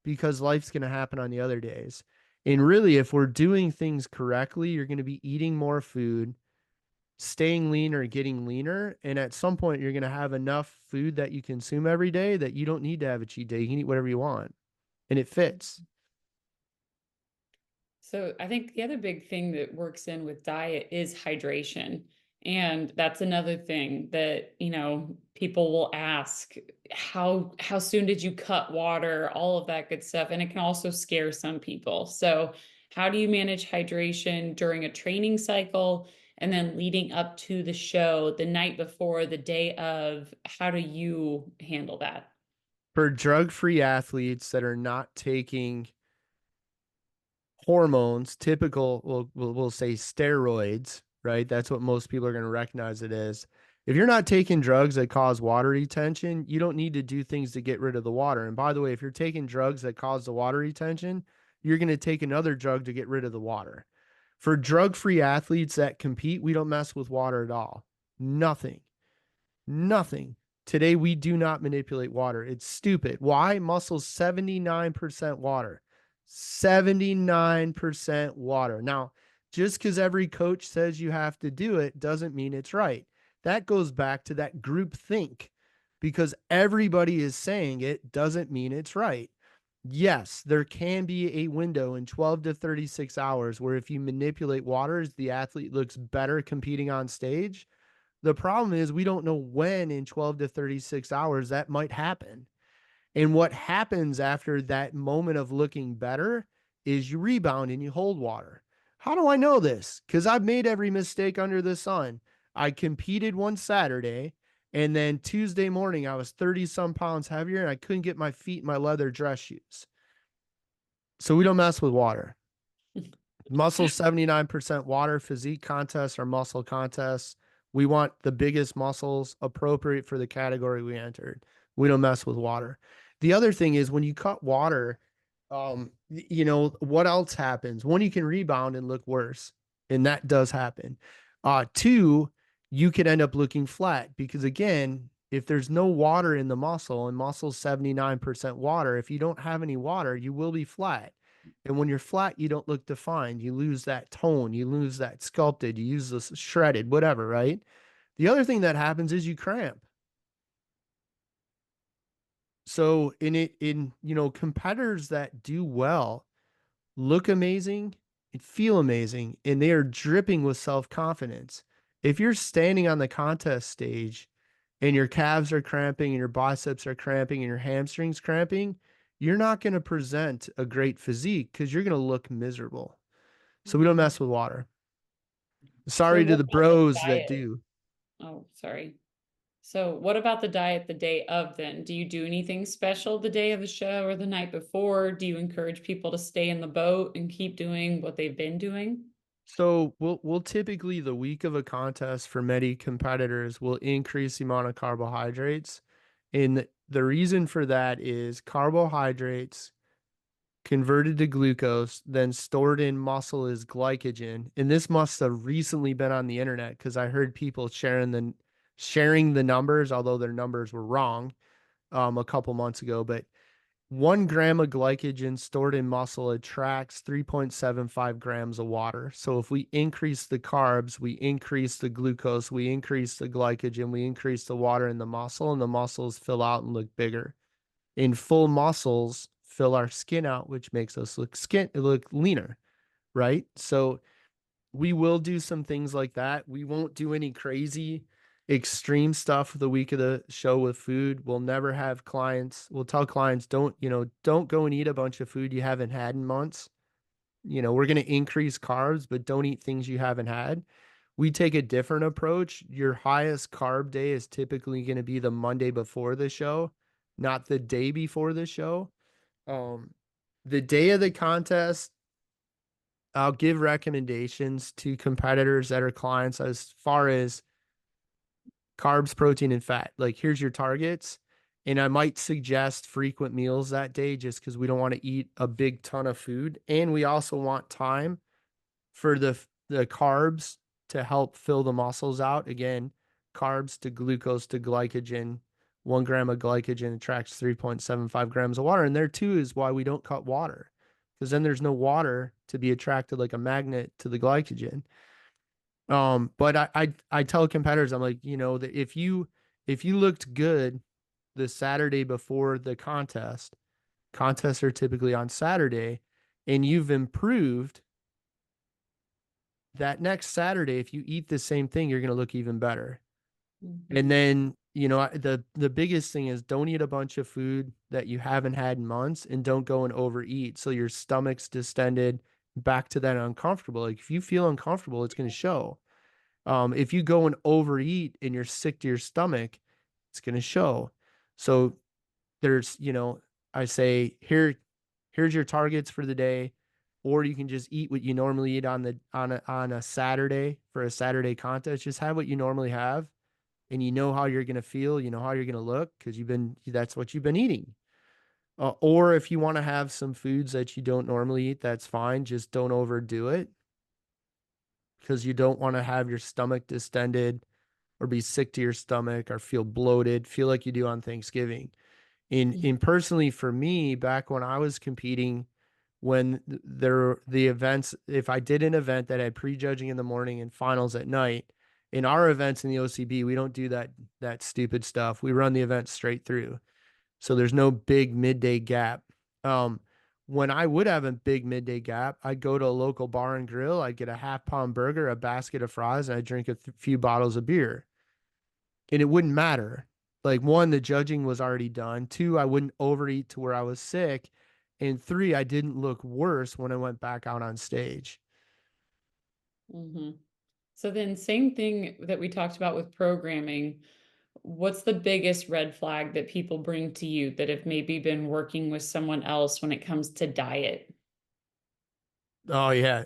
because life's going to happen on the other days. And really, if we're doing things correctly, you're going to be eating more food, staying leaner, getting leaner. And at some point, you're going to have enough food that you consume every day that you don't need to have a cheat day. You can eat whatever you want and it fits. So I think the other big thing that works in with diet is hydration. And that's another thing that, people will ask, how soon did you cut water, all of that good stuff. And it can also scare some people. So how do you manage hydration during a training cycle and then leading up to the show, the night before, the day of? How do you handle that? For drug free athletes that are not taking hormones, typical, we'll say steroids, right? That's what most people are going to recognize it as. If you're not taking drugs that cause water retention, you don't need to do things to get rid of the water. And by the way, if you're taking drugs that cause the water retention, you're going to take another drug to get rid of the water. For drug free athletes that compete, we don't mess with water at all. Nothing. Nothing. Today, we do not manipulate water. It's stupid. Why? Muscle's 79% water. 79% water. Now, just because every coach says you have to do it doesn't mean it's right. That goes back to that group think. Because everybody is saying it doesn't mean it's right. Yes, there can be a window in 12 to 36 hours where if you manipulate waters, the athlete looks better competing on stage. The problem is we don't know when in 12 to 36 hours that might happen. And what happens after that moment of looking better is you rebound and you hold water. How do I know this? Because I've made every mistake under the sun. I competed one Saturday, and then Tuesday morning I was 30 some pounds heavier and I couldn't get my feet in my leather dress shoes. So we don't mess with water. Muscle 79% water, physique contests are muscle contests. We want the biggest muscles appropriate for the category we entered. We don't mess with water. The other thing is when you cut water, what else happens? One, you can rebound and look worse. And that does happen. Two, you could end up looking flat because again, if there's no water in the muscle and muscle's 79% water, if you don't have any water, you will be flat. And when you're flat, you don't look defined. You lose that tone. You lose that sculpted. You use this shredded, whatever, right? The other thing that happens is you cramp. So competitors that do well look amazing and feel amazing, and they are dripping with self-confidence. If you're standing on the contest stage and your calves are cramping and your biceps are cramping and your hamstrings cramping, you're not going to present a great physique because you're going to look miserable. So we don't Mhm. mess with water. So Sorry to what the about the bros that diet? do. Oh, sorry. So what about the diet the day of then? Do you do anything special the day of the show or the night before? Do you encourage people to stay in the boat and keep doing what they've been doing? So we'll typically the week of a contest for many competitors will increase the amount of carbohydrates. And the reason for that is carbohydrates converted to glucose, then stored in muscle is glycogen. And this must have recently been on the internet because I heard people sharing the numbers, although their numbers were wrong, a couple months ago. But 1 gram of glycogen stored in muscle attracts 3.75 grams of water. So if we increase the carbs, we increase the glucose, we increase the glycogen, we increase the water in the muscle, and the muscles fill out and look bigger. In full muscles, fill our skin out, which makes us look leaner, right? So we will do some things like that. We won't do any crazy extreme stuff the week of the show with food. We'll never have clients. We'll tell clients don't go and eat a bunch of food you haven't had in months. We're going to increase carbs, but don't eat things you haven't had. We take a different approach. Your highest carb day is typically going to be the Monday before the show, not the day before the show. Um, the day of the contest, I'll give recommendations to competitors that are clients as far as carbs, protein, and fat. Like, here's your targets. And I might suggest frequent meals that day just because we don't want to eat a big ton of food. And we also want time for the carbs to help fill the muscles out. Again, carbs to glucose to glycogen. 1 gram of glycogen attracts 3.75 grams of water. And there too is why we don't cut water because then there's no water to be attracted like a magnet to the glycogen. But I tell competitors, I'm like, that if you looked good the Saturday before the contest, contests are typically on Saturday, and you've improved that next Saturday, if you eat the same thing, you're going to look even better. And Mhm. then, the biggest thing is don't eat a bunch of food that you haven't had in months and don't go and overeat. So your stomach's distended back to that uncomfortable. Like if you feel uncomfortable, it's going to show. If you go and overeat and you're sick to your stomach, it's going to show. So there's, I say here's your targets for the day, or you can just eat what you normally eat on a Saturday for a Saturday contest. Just have what you normally have, and you know how you're going to feel, you know how you're going to look because that's what you've been eating. Or if you want to have some foods that you don't normally eat, that's fine. Just don't overdo it because you don't want to have your stomach distended or be sick to your stomach or feel bloated, feel like you do on Thanksgiving. In personally for me, back when I was competing, when there the events, if I did an event that had prejudging in the morning and finals at night, in our events in the OCB, we don't do that stupid stuff. We run the event straight through. So there's no big midday gap. Um, when I would have a big midday gap, I'd go to a local bar and grill. I'd get a half-pound burger, a basket of fries, and I'd drink few bottles of beer. And it wouldn't matter. Like one, the judging was already done. Two, I wouldn't overeat to where I was sick. And three, I didn't look worse when I went back out on stage. Mhm. So then same thing that we talked about with programming. What's the biggest red flag that people bring to you that have maybe been working with someone else when it comes to diet? Oh yeah.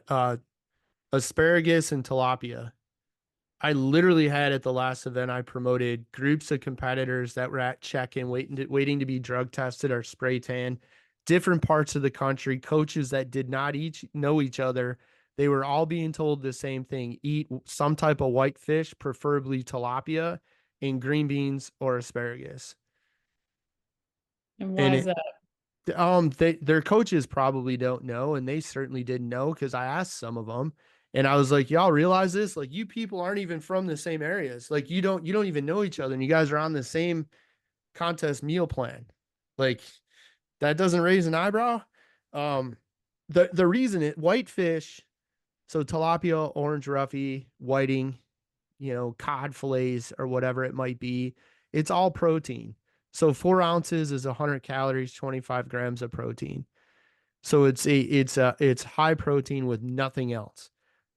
Asparagus and tilapia. I literally had at the last event I promoted groups of competitors that were at check-in waiting to be drug tested or spray tan, different parts of the country, coaches that did not each know each other. They were all being told the same thing: eat some type of white fish, preferably tilapia, and green beans or asparagus. And why And is it that? their coaches probably don't know, and they certainly didn't know because I asked some of them, and I was like, "Y'all realize this? Like, you people aren't even from the same areas. Like, you don't even know each other, and you guys are on the same contest meal plan. Like, that doesn't raise an eyebrow." Um, the reason it whitefish, so tilapia, orange roughy, whiting, cod fillets or whatever it might be, it's all protein. So 4 ounces is 100 calories, 25 grams of protein. So it's high protein with nothing else.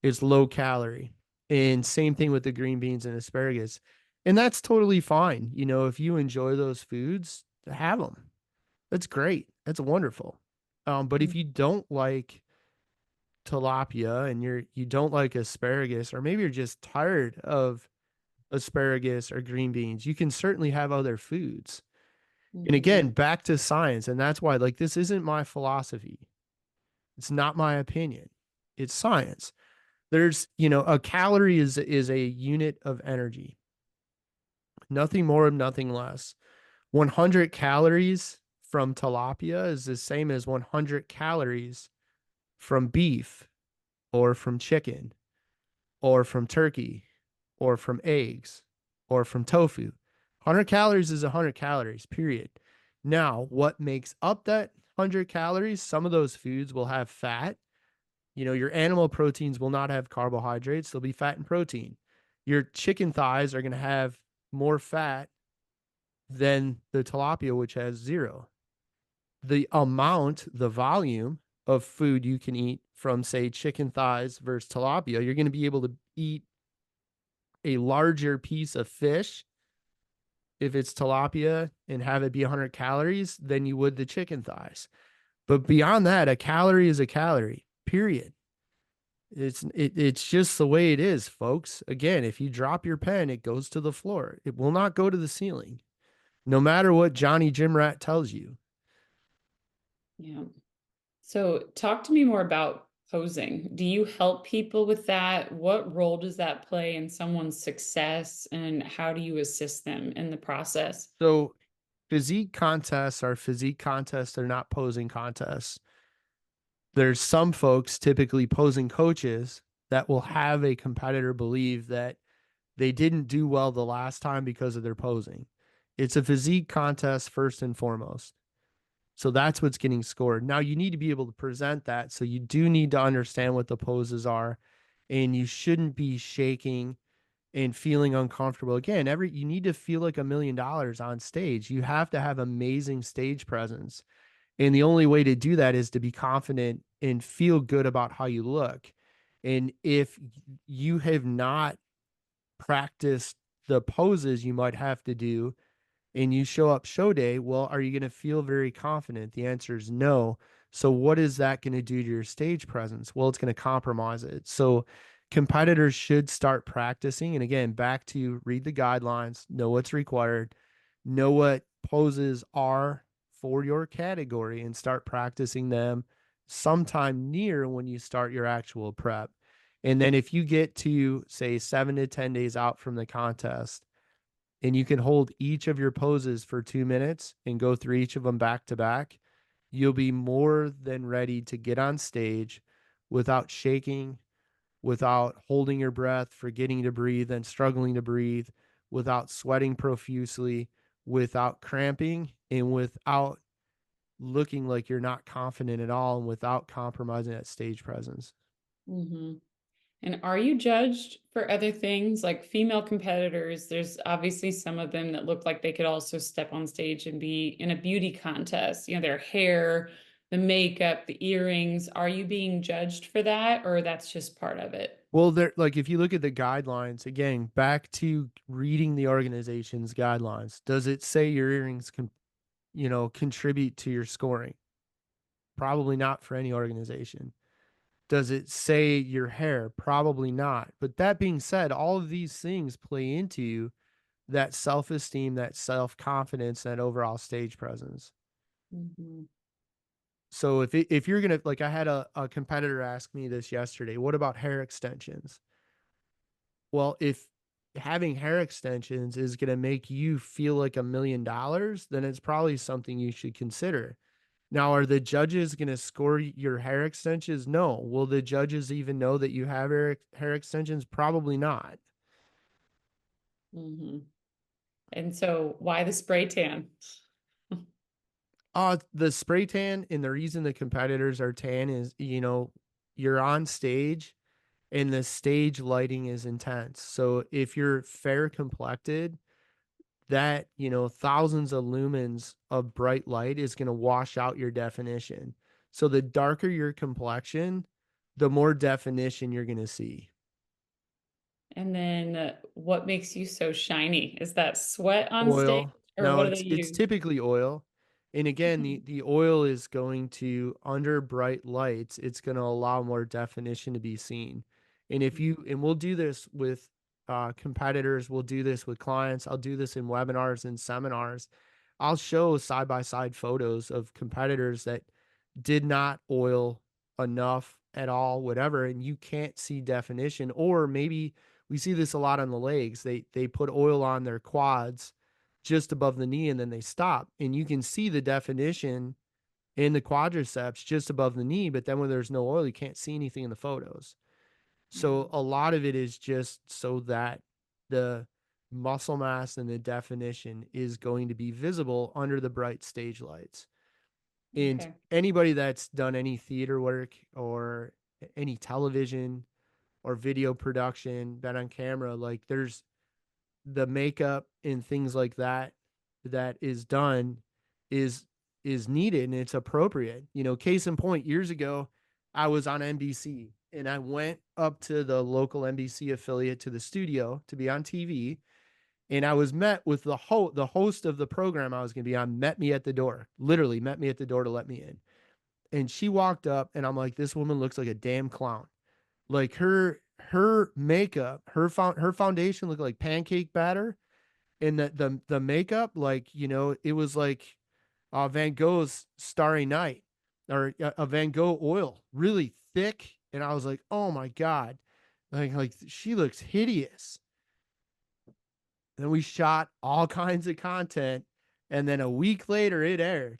It's low calorie. And same thing with the green beans and asparagus. And that's totally fine. If you enjoy those foods, have them. That's great. That's wonderful. But if Mm, you don't like tilapia and you don't like asparagus, or maybe you're just tired of asparagus or green beans, you can certainly have other foods. And mhm, again, back to science, and that's why like this isn't my philosophy. It's not my opinion. It's science. A calorie is a unit of energy. Nothing more, nothing less. 100 calories from tilapia is the same as 100 calories from beef or from chicken or from turkey or from eggs or from tofu. 100 calories is 100 calories, period. Now, what makes up that 100 calories? Some of those foods will have fat. Your animal proteins will not have carbohydrates, they'll be fat and protein. Your chicken thighs are going to have more fat than the tilapia, which has zero. The volume of food you can eat from, say, chicken thighs versus tilapia, you're going to be able to eat a larger piece of fish if it's tilapia and have it be 100 calories than you would the chicken thighs. But beyond that, a calorie is a calorie, period. It's just the way it is, folks. Again, if you drop your pen, it goes to the floor. It will not go to the ceiling, no matter what Johnny Jim Rat tells you. yeah. So talk to me more about posing. Do you help people with that? What role does that play in someone's success, and how do you assist them in the process? So physique contests are physique contests. They're not posing contests. There's some folks, typically posing coaches, that will have a competitor believe that they didn't do well the last time because of their posing. It's a physique contest first and foremost. So that's what's getting scored. Now you need to be able to present that. So you do need to understand what the poses are, and you shouldn't be shaking and feeling uncomfortable. Again, you need to feel like $1 million on stage. You have to have amazing stage presence. And the only way to do that is to be confident and feel good about how you look. And if you have not practiced the poses you might have to do and you show up show day, well, are you going to feel very confident? The answer is no. So, what is that going to do to your stage presence? Well, it's going to compromise it. So, competitors should start practicing. And again, back to read the guidelines, know what's required, know what poses are for your category, and start practicing them sometime near when you start your actual prep. And then, if you get to, say, 7 to 10 days out from the contest, and you can hold each of your poses for 2 minutes and go through each of them back to back, you'll be more than ready to get on stage without shaking, without holding your breath, forgetting to breathe and struggling to breathe, without sweating profusely, without cramping, and without looking like you're not confident at all, and without compromising that stage presence. Mhm. And are you judged for other things like female competitors? There's obviously some of them that look like they could also step on stage and be in a beauty contest, their hair, the makeup, the earrings. Are you being judged for that, or that's just part of it? Well, there, like, if you look at the guidelines, again, back to reading the organization's guidelines, does it say your earrings can, contribute to your scoring? Probably not for any organization. Does it say your hair? Probably not. But that being said, all of these things play into that self-esteem, that self-confidence, that overall stage presence. Mhm. So if you're gonna like I had a competitor ask me this yesterday, what about hair extensions? Well, if having hair extensions is gonna make you feel like $1,000,000, then it's probably something you should consider. Now, are the judges gonna score your hair extensions? No. Will the judges even know that you have hair extensions? Probably not. Mhm. And so why the spray tan? The spray tan and the reason the competitors are tan is, you're on stage and the stage lighting is intense. So if you're fair complected, that, thousands of lumens of bright light is going to wash out your definition. So the darker your complexion, the more definition you're going to see. And then what makes you so shiny? Is that sweat on stage Oil. or No, what do they it's use? typically oil. And again, Mhm. the oil is going to under bright lights, it's going to allow more definition to be seen. And if you and we'll do this with competitors, we'll do this with clients, I'll do this in webinars and seminars. I'll show side by side photos of competitors that did not oil enough at all, whatever, and you can't see definition. Or maybe we see this a lot on the legs. They put oil on their quads just above the knee and then they stop. And you can see the definition in the quadriceps just above the knee, but then when there's no oil, you can't see anything in the photos. So Mhm. a lot of it is just so that the muscle mass and the definition is going to be visible under the bright stage lights. And Okay. anybody that's done any theater work or any television or video production, been on camera, like there's the makeup and things like that that is done is is needed and it's appropriate. Case in point, years ago, I was on NBC and I went up to the local NBC affiliate to the studio to be on TV. And I was met with the host of the program I was going to be on met me at the door, literally met me at the door to let me in. And she walked up and I'm like, this woman looks like a damn clown. Like her makeup, her foundation looked like pancake batter, and the makeup, like, it was like Van Gogh's Starry Night, or a Van Gogh oil, really thick. And I was like, oh my God, like she looks hideous. And then we shot all kinds of content, and then a week later it aired,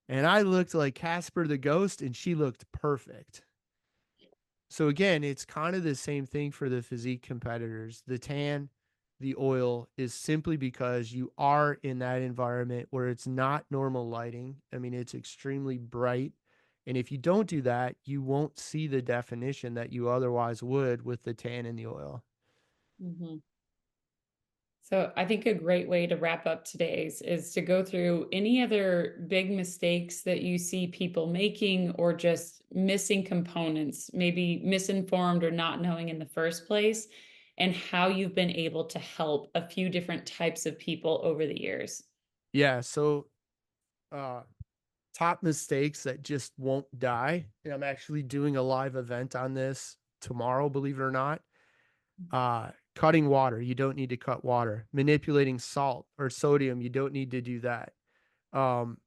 and I looked like Casper the Ghost, and she looked perfect. So again, it's kind of the same thing for the physique competitors. The tan, the oil is simply because you are in that environment where it's not normal lighting. I mean, it's extremely bright. And if you don't do that, you won't see the definition that you otherwise would with the tan and the oil. Mhm. So I think a great way to wrap up today's is to go through any other big mistakes that you see people making or just missing components, maybe misinformed or not knowing in the first place, and how you've been able to help a few different types of people over the years. Yeah. So, uh, top mistakes that just won't die. And I'm actually doing a live event on this tomorrow, believe it or not. Cutting water, you don't need to cut water. Manipulating salt or sodium, you don't need to do that. Um,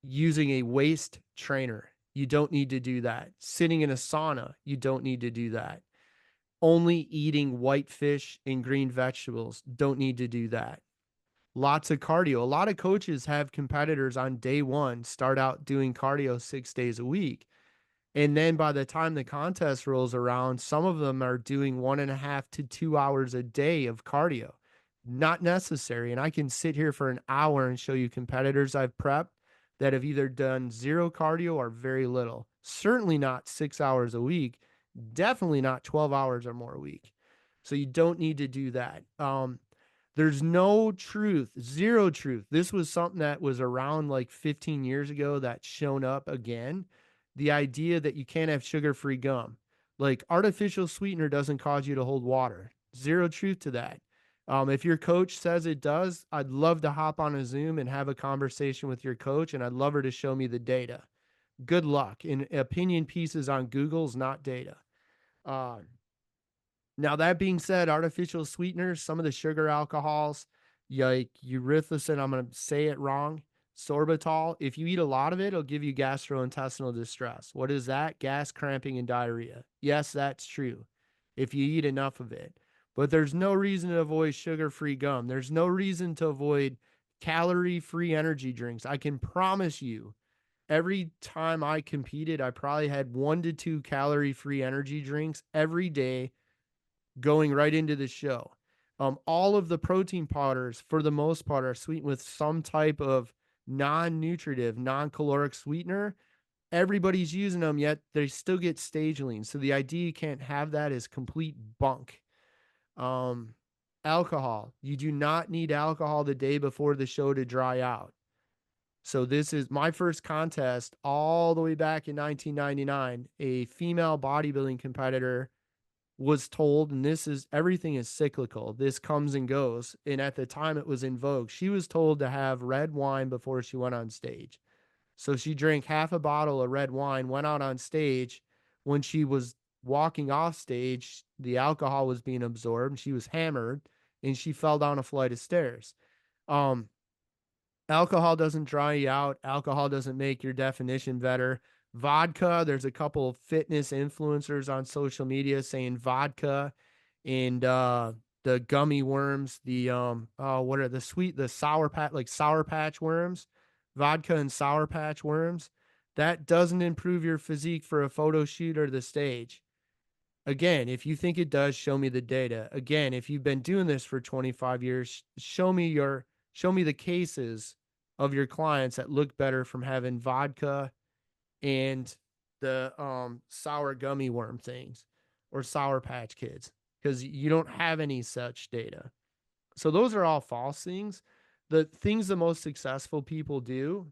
Using a waist trainer, you don't need to do that. Sitting in a sauna, you don't need to do that. Only eating white fish and green vegetables, don't need to do that. Lots of cardio. A lot of coaches have competitors on day one start out doing cardio 6 days a week. And then by the time the contest rolls around, some of them are doing 1.5 to 2 hours a day of cardio. Not necessary. And I can sit here for an hour and show you competitors I've prepped that have either done zero cardio or very little. Certainly not 6 hours a week. Definitely not 12 hours or more a week. So you don't need to do that. There's no truth, zero truth. This was something that was around like 15 years ago that's shown up again. The idea that you can't have sugar-free gum. Like artificial sweetener doesn't cause you to hold water. Zero truth to that. If your coach says it does, I'd love to hop on a Zoom and have a conversation with your coach, and I'd love her to show me the data. Good luck. And opinion pieces on Google's not data. Uh, Now that being said, artificial sweeteners, some of the sugar alcohols, like erythricin, I'm going to say it wrong, sorbitol, if you eat a lot of it, it'll give you gastrointestinal distress. What is that? Gas, cramping, and diarrhea. Yes, that's true if you eat enough of it. But there's no reason to avoid sugar-free gum. There's no reason to avoid calorie-free energy drinks. I can promise you, every time I competed, I probably had 1 to 2 calorie-free energy drinks every day going right into the show. All of the protein powders, for the most part, are sweetened with some type of non-nutritive, non-caloric sweetener. Everybody's using them, yet they still get stage lean. So the idea you can't have that is complete bunk. Um, Alcohol. You do not need alcohol the day before the show to dry out. So this is my first contest all the way back in 1999. A female bodybuilding competitor was told, and this is everything is cyclical. This comes and goes. And at the time it was in vogue. She was told to have red wine before she went on stage. So she drank half a bottle of red wine, went out on stage. When she was walking off stage, the alcohol was being absorbed. She was hammered and she fell down a flight of stairs. Um, Alcohol doesn't dry you out. Alcohol doesn't make your definition better. Vodka, there's a couple of fitness influencers on social media saying vodka and the gummy worms, the what are the sour patch, like sour patch worms, vodka and sour patch worms. That doesn't improve your physique for a photo shoot or the stage. Again, if you think it does, show me the data. Again, if you've been doing this for 25 years, show me the cases of your clients that look better from having vodka and the sour gummy worm things or sour patch kids, because you don't have any such data. So those are all false things. The things the most successful people do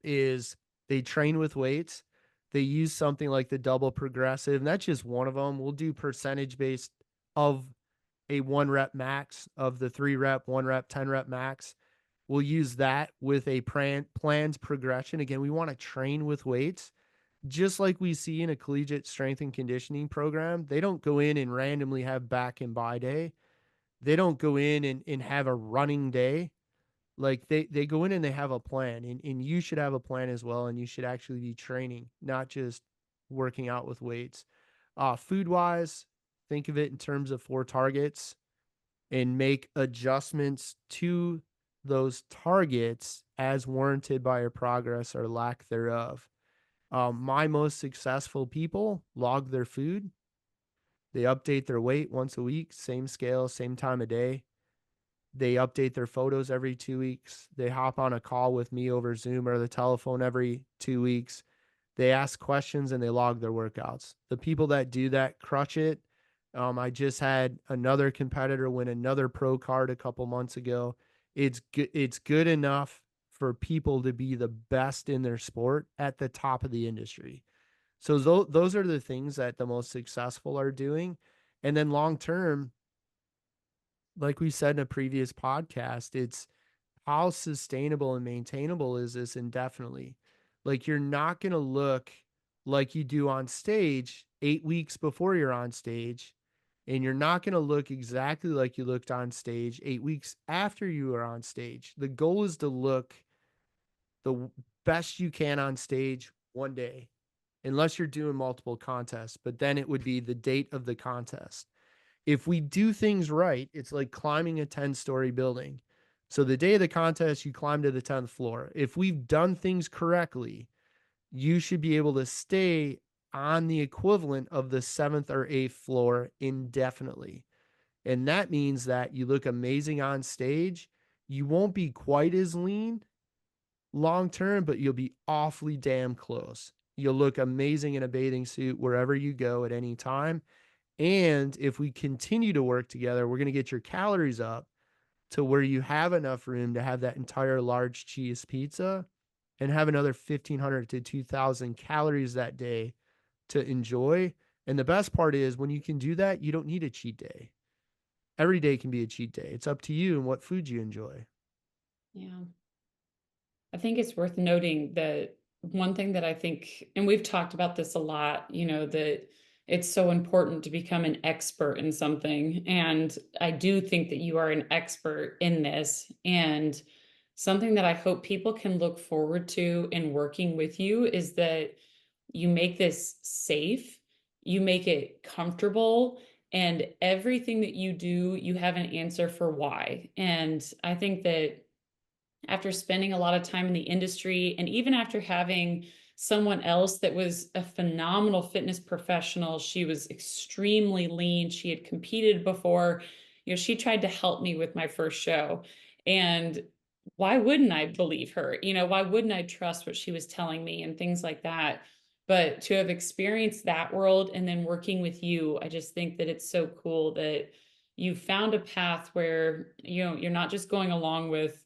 is they train with weights. They use something like the double progressive, and that's just one of them. We'll do percentage based of a 1 rep max, of the 3 rep, 1 rep, 10 rep max. We'll use that with a planned progression. Again, we want to train with weights, just like we see in a collegiate strength and conditioning program. They don't go in and randomly have back and by day. They don't go in and have a running day. Like they go in and they have a plan, and you should have a plan as well, and you should actually be training, not just working out with weights. Food wise, think of it in terms of 4 targets and make adjustments to those targets as warranted by your progress or lack thereof. My most successful people log their food. They update their weight once a week, same scale, same time of day. They update their photos every 2 weeks. They hop on a call with me over Zoom or the telephone every 2 weeks. They ask questions and they log their workouts. The people that do that crush it. I just had another competitor win another pro card a couple months ago. It's good. It's good enough for people to be the best in their sport at the top of the industry. So those are the things that the most successful are doing. And then long term, like we said in a previous podcast, it's how sustainable and maintainable is this indefinitely? Like, you're not going to look like you do on stage 8 weeks before you're on stage, and you're not going to look exactly like you looked on stage 8 weeks after you are on stage. The goal is to look the best you can on stage one day, unless you're doing multiple contests, but then it would be the date of the contest. If we do things right, it's like climbing a 10-story building. So the day of the contest, you climb to the 10th floor. If we've done things correctly, you should be able to stay on the equivalent of the 7th or 8th floor indefinitely. And that means that you look amazing on stage. You won't be quite as lean long term, but you'll be awfully damn close. You'll look amazing in a bathing suit wherever you go at any time. And if we continue to work together, we're going to get your calories up to where you have enough room to have that entire large cheese pizza and have another 1,500 to 2,000 calories that day to enjoy. And the best part is, when you can do that, you don't need a cheat day. Every day can be a cheat day. It's up to you and what food you enjoy. Yeah. I think it's worth noting that one thing that I think, and we've talked about this a lot, that it's so important to become an expert in something. And I do think that you are an expert in this. And something that I hope people can look forward to in working with you is that you make this safe, you make it comfortable, and everything that you do, you have an answer for why. And I think that after spending a lot of time in the industry and even after having someone else that was a phenomenal fitness professional, she was extremely lean, she had competed before, she tried to help me with my first show. And why wouldn't I believe her? Why wouldn't I trust what she was telling me and things like that? But to have experienced that world and then working with you, I just think that it's so cool that you found a path where you're not just going along with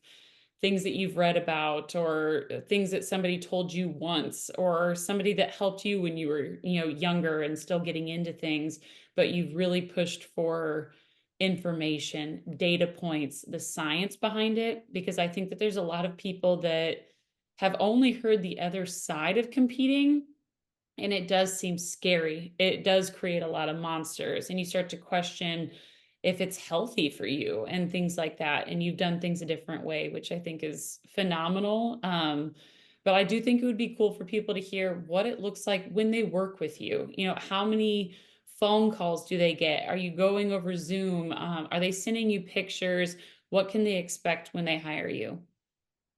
things that you've read about or things that somebody told you once or somebody that helped you when you were younger and still getting into things, but you've really pushed for information, data points, the science behind it, because I think that there's a lot of people that have only heard the other side of competing, and it does seem scary. It does create a lot of monsters, and you start to question if it's healthy for you and things like that. And you've done things a different way, which I think is phenomenal. But I do think it would be cool for people to hear what it looks like when they work with you. How many phone calls do they get? Are you going over Zoom? Are they sending you pictures? What can they expect when they hire you?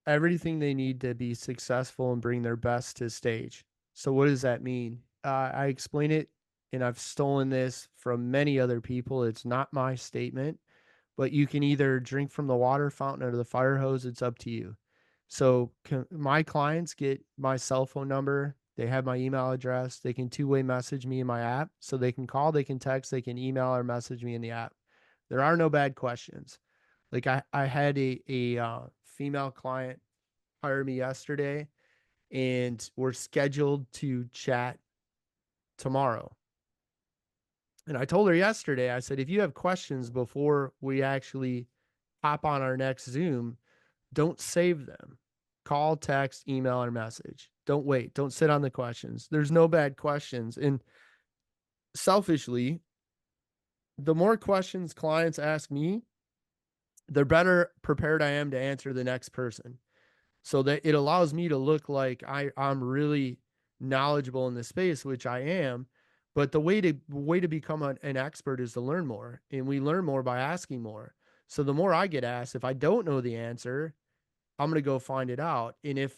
Everything they need to be successful and bring their best to stage. So what does that mean? I explain it, and I've stolen this from many other people. It's not my statement, but you can either drink from the water fountain or the fire hose. It's up to you. So my clients get my cell phone number. They have my email address. They can two-way message me in my app. So they can call, they can text, they can email or message me in the app. There are no bad questions. Like I had a female client hire me yesterday, and we're scheduled to chat tomorrow. And I told her yesterday, I said, if you have questions before we actually hop on our next Zoom, don't save them. Call, text, email, or message. Don't wait. Don't sit on the questions. There's no bad questions. And selfishly, the more questions clients ask me, the better prepared I am to answer the next person. So that it allows me to look like I'm really knowledgeable in the space, which I am. But the way to become an expert is to learn more, and we learn more by asking more. So the more I get asked, if I don't know the answer, I'm going to go find it out. And if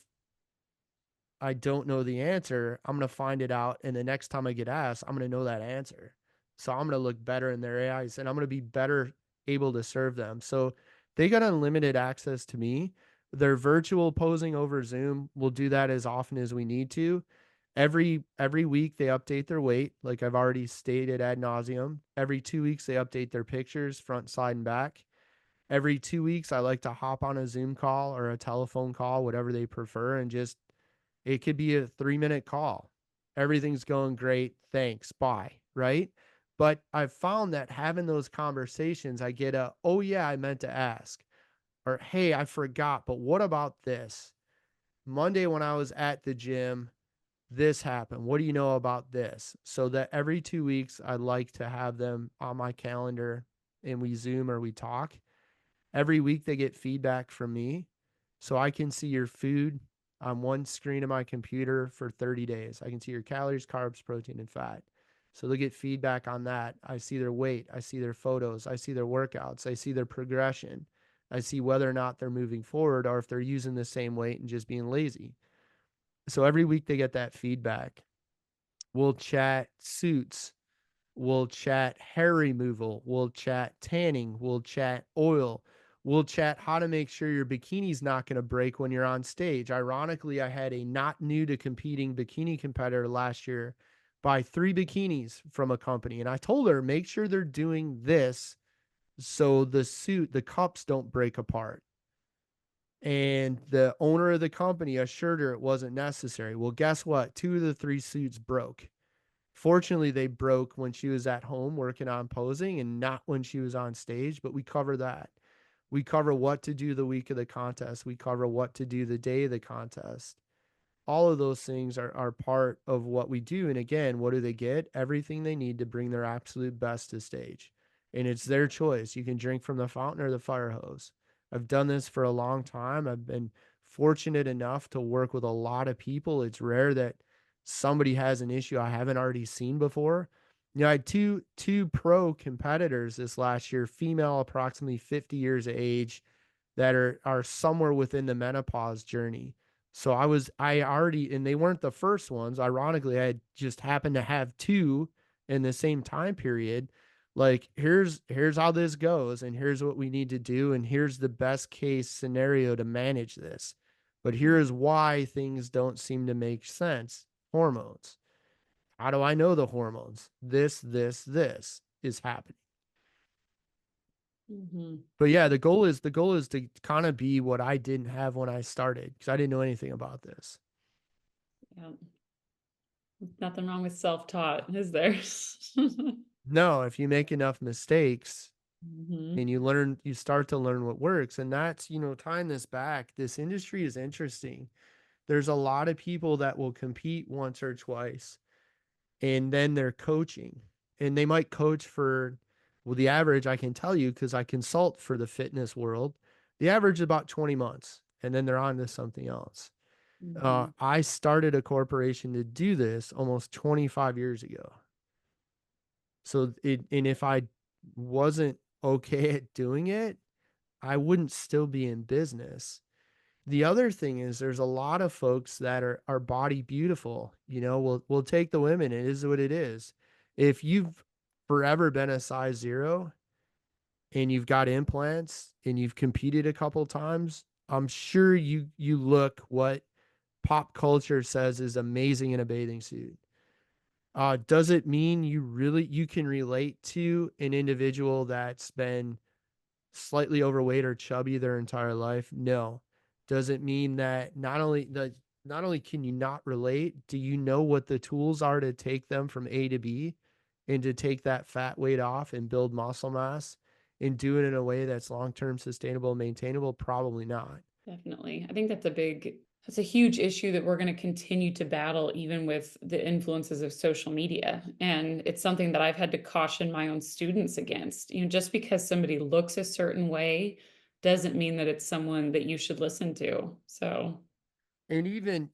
I don't know the answer, I'm going to find it out. And the next time I get asked, I'm going to know that answer. So I'm going to look better in their eyes, and I'm going to be better able to serve them. So they got unlimited access to me. Their virtual posing over Zoom, we'll do that as often as we need to. Every week they update their weight, like I've already stated ad nauseum. Every 2 weeks they update their pictures, front, side, and back. Every 2 weeks I like to hop on a Zoom call or a telephone call, whatever they prefer, and just it could be a 3 minute call. Everything's going great. Thanks. Bye. Right. But I've found that having those conversations, I get oh, yeah, I meant to ask. Or, hey, I forgot, but what about this? Monday when I was at the gym, this happened. What do you know about this? So that every 2 weeks, I'd like to have them on my calendar, and we Zoom or we talk. Every week they get feedback from me. So I can see your food on one screen of my computer for 30 days. I can see your calories, carbs, protein, and fat. So they'll get feedback on that. I see their weight. I see their photos. I see their workouts. I see their progression. I see whether or not they're moving forward or if they're using the same weight and just being lazy. So every week they get that feedback. We'll chat suits. We'll chat hair removal. We'll chat tanning. We'll chat oil. We'll chat how to make sure your bikini's not going to break when you're on stage. Ironically, I had a not new to competing bikini competitor last year buy 3 bikinis from a company. And I told her, make sure they're doing this so the cups don't break apart. And the owner of the company assured her it wasn't necessary. Well, guess what? 2 of the 3 suits broke. Fortunately, they broke when she was at home working on posing and not when she was on stage, but we cover that. We cover what to do the week of the contest. We cover what to do the day of the contest. all of those things are part of what we do. And again, what do they get? Everything they need to bring their absolute best to stage. And it's their choice. You can drink from the fountain or the fire hose. I've done this for a long time. I've been fortunate enough to work with a lot of people. It's rare that somebody has an issue I haven't already seen before. You know, I had two pro competitors this last year, female, approximately 50 years of age, that are somewhere within the menopause journey. So I already, and they weren't the first ones. Ironically, I had just happened to have two in the same time period. Like, here's how this goes, and here's what we need to do, and here's the best case scenario to manage this. But here is why things don't seem to make sense. Hormones. How do I know the hormones? This is happening. Mhm. But yeah, the goal is to kind of be what I didn't have when I started because I didn't know anything about this. Yeah. Nothing wrong with self-taught, is there? No, if you make enough mistakes Mhm. and you start to learn what works. And that's, tying this back, this industry is interesting. There's a lot of people that will compete once or twice and then they're coaching and they might coach for, well, the average I can tell you because I consult for the fitness world, the average is about 20 months and then they're on to something else. Mhm. I started a corporation to do this almost 25 years ago. And if I wasn't okay at doing it, I wouldn't still be in business. The other thing is there's a lot of folks that are body beautiful. We'll take the women. It is what it is. If you've forever been a size zero and you've got implants and you've competed a couple times, I'm sure you look what pop culture says is amazing in a bathing suit. Does it mean you can relate to an individual that's been slightly overweight or chubby their entire life? No. Does it mean that not only can you not relate, do you know what the tools are to take them from A to B and to take that fat weight off and build muscle mass and do it in a way that's long-term sustainable and maintainable? Probably not. Definitely. I think that's a huge issue that we're going to continue to battle even with the influences of social media. And it's something that I've had to caution my own students against. Just because somebody looks a certain way doesn't mean that it's someone that you should listen to. So, And even,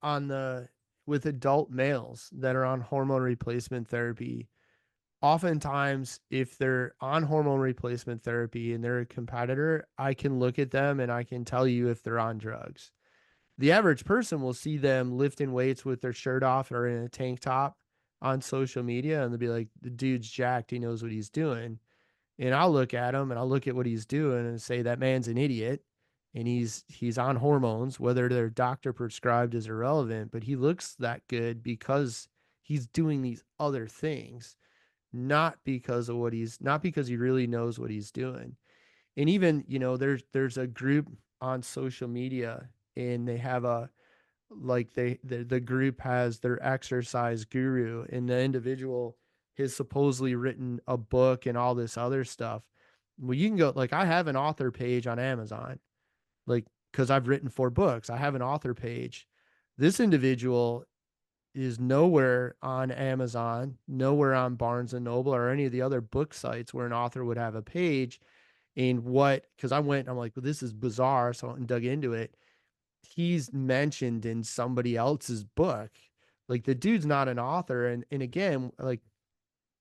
on the with adult males that are on hormone replacement therapy, oftentimes if they're on hormone replacement therapy and they're a competitor, I can look at them and I can tell you if they're on drugs. The average person will see them lifting weights with their shirt off or in a tank top on social media and they'll be like, the dude's jacked, he knows what he's doing. And I'll look at him and I'll look at what he's doing and say that man's an idiot and he's on hormones. Whether they're doctor prescribed is irrelevant, but he looks that good because he's doing these other things, not because he really knows what he's doing. And even, there's a group on social media and they have a like the group has their exercise guru and the individual has supposedly written a book and all this other stuff. Well, you can go, like, I have an author page on Amazon, like, because I've written 4 books. I have an author page. This individual is nowhere on Amazon, nowhere on Barnes and Noble or any of the other book sites where an author would have a page. And because I'm like, well, this is bizarre. So I went and dug into it. He's mentioned in somebody else's book. Like, the dude's not an author. And again, like,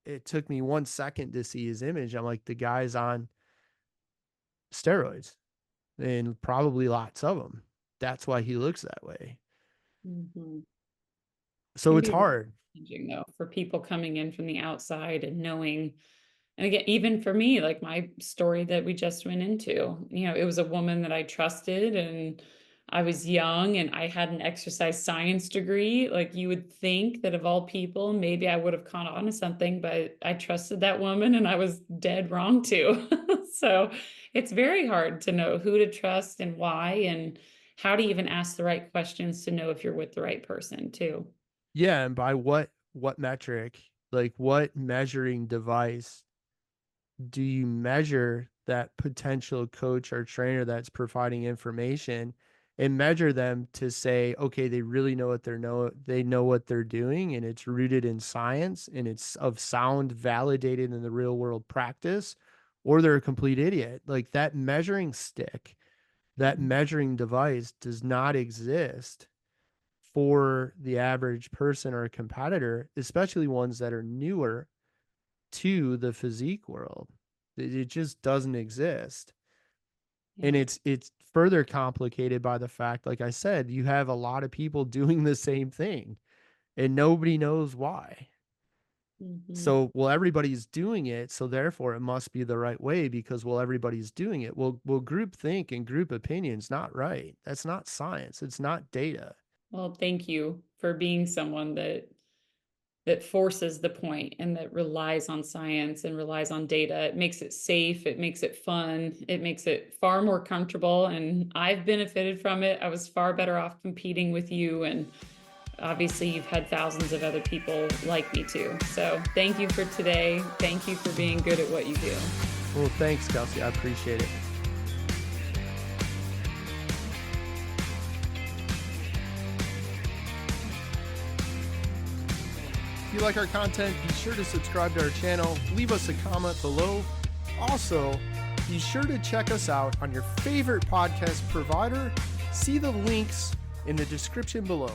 it took me 1 second to see his image. I'm like, the guy's on steroids and probably lots of them. That's why he looks that way. mhm. So Can it's be really hard. challenging though for people coming in from the outside and knowing. And again, even for me, like my story that we just went into, it was a woman that I trusted and I was young and I had an exercise science degree. Like you would think that of all people, maybe I would have caught on to something, but I trusted that woman and I was dead wrong too. So it's very hard to know who to trust and why and how to even ask the right questions to know if you're with the right person too. Yeah. And by what metric, like, what measuring device do you measure that potential coach or trainer that's providing information? and measure them to say, okay, they really know what they know what they're doing, and it's rooted in science and it's of sound, validated in the real world practice, or they're a complete idiot. Like that measuring stick, that Mhm. measuring device does not exist for the average person or a competitor, especially ones that are newer to the physique world. It just doesn't exist. And Yeah. it's further complicated by the fact, like I said, you have a lot of people doing the same thing and nobody knows why. Mhm. So, well, everybody's doing it, so therefore it must be the right way because, well, everybody's doing it. Well, group think and group opinion's not right. That's not science. It's not data. Well, thank you for being someone that forces the point and that relies on science and relies on data. It makes it safe, it makes it fun, it makes it far more comfortable, and I've benefited from it. I was far better off competing with you, and obviously you've had thousands of other people like me too. So thank you for today. Thank you for being good at what you do. Well, thanks, Kelsey. I appreciate it. If you like our content, be sure to subscribe to our channel, leave us a comment below. Also, be sure to check us out on your favorite podcast provider. See the links in the description below.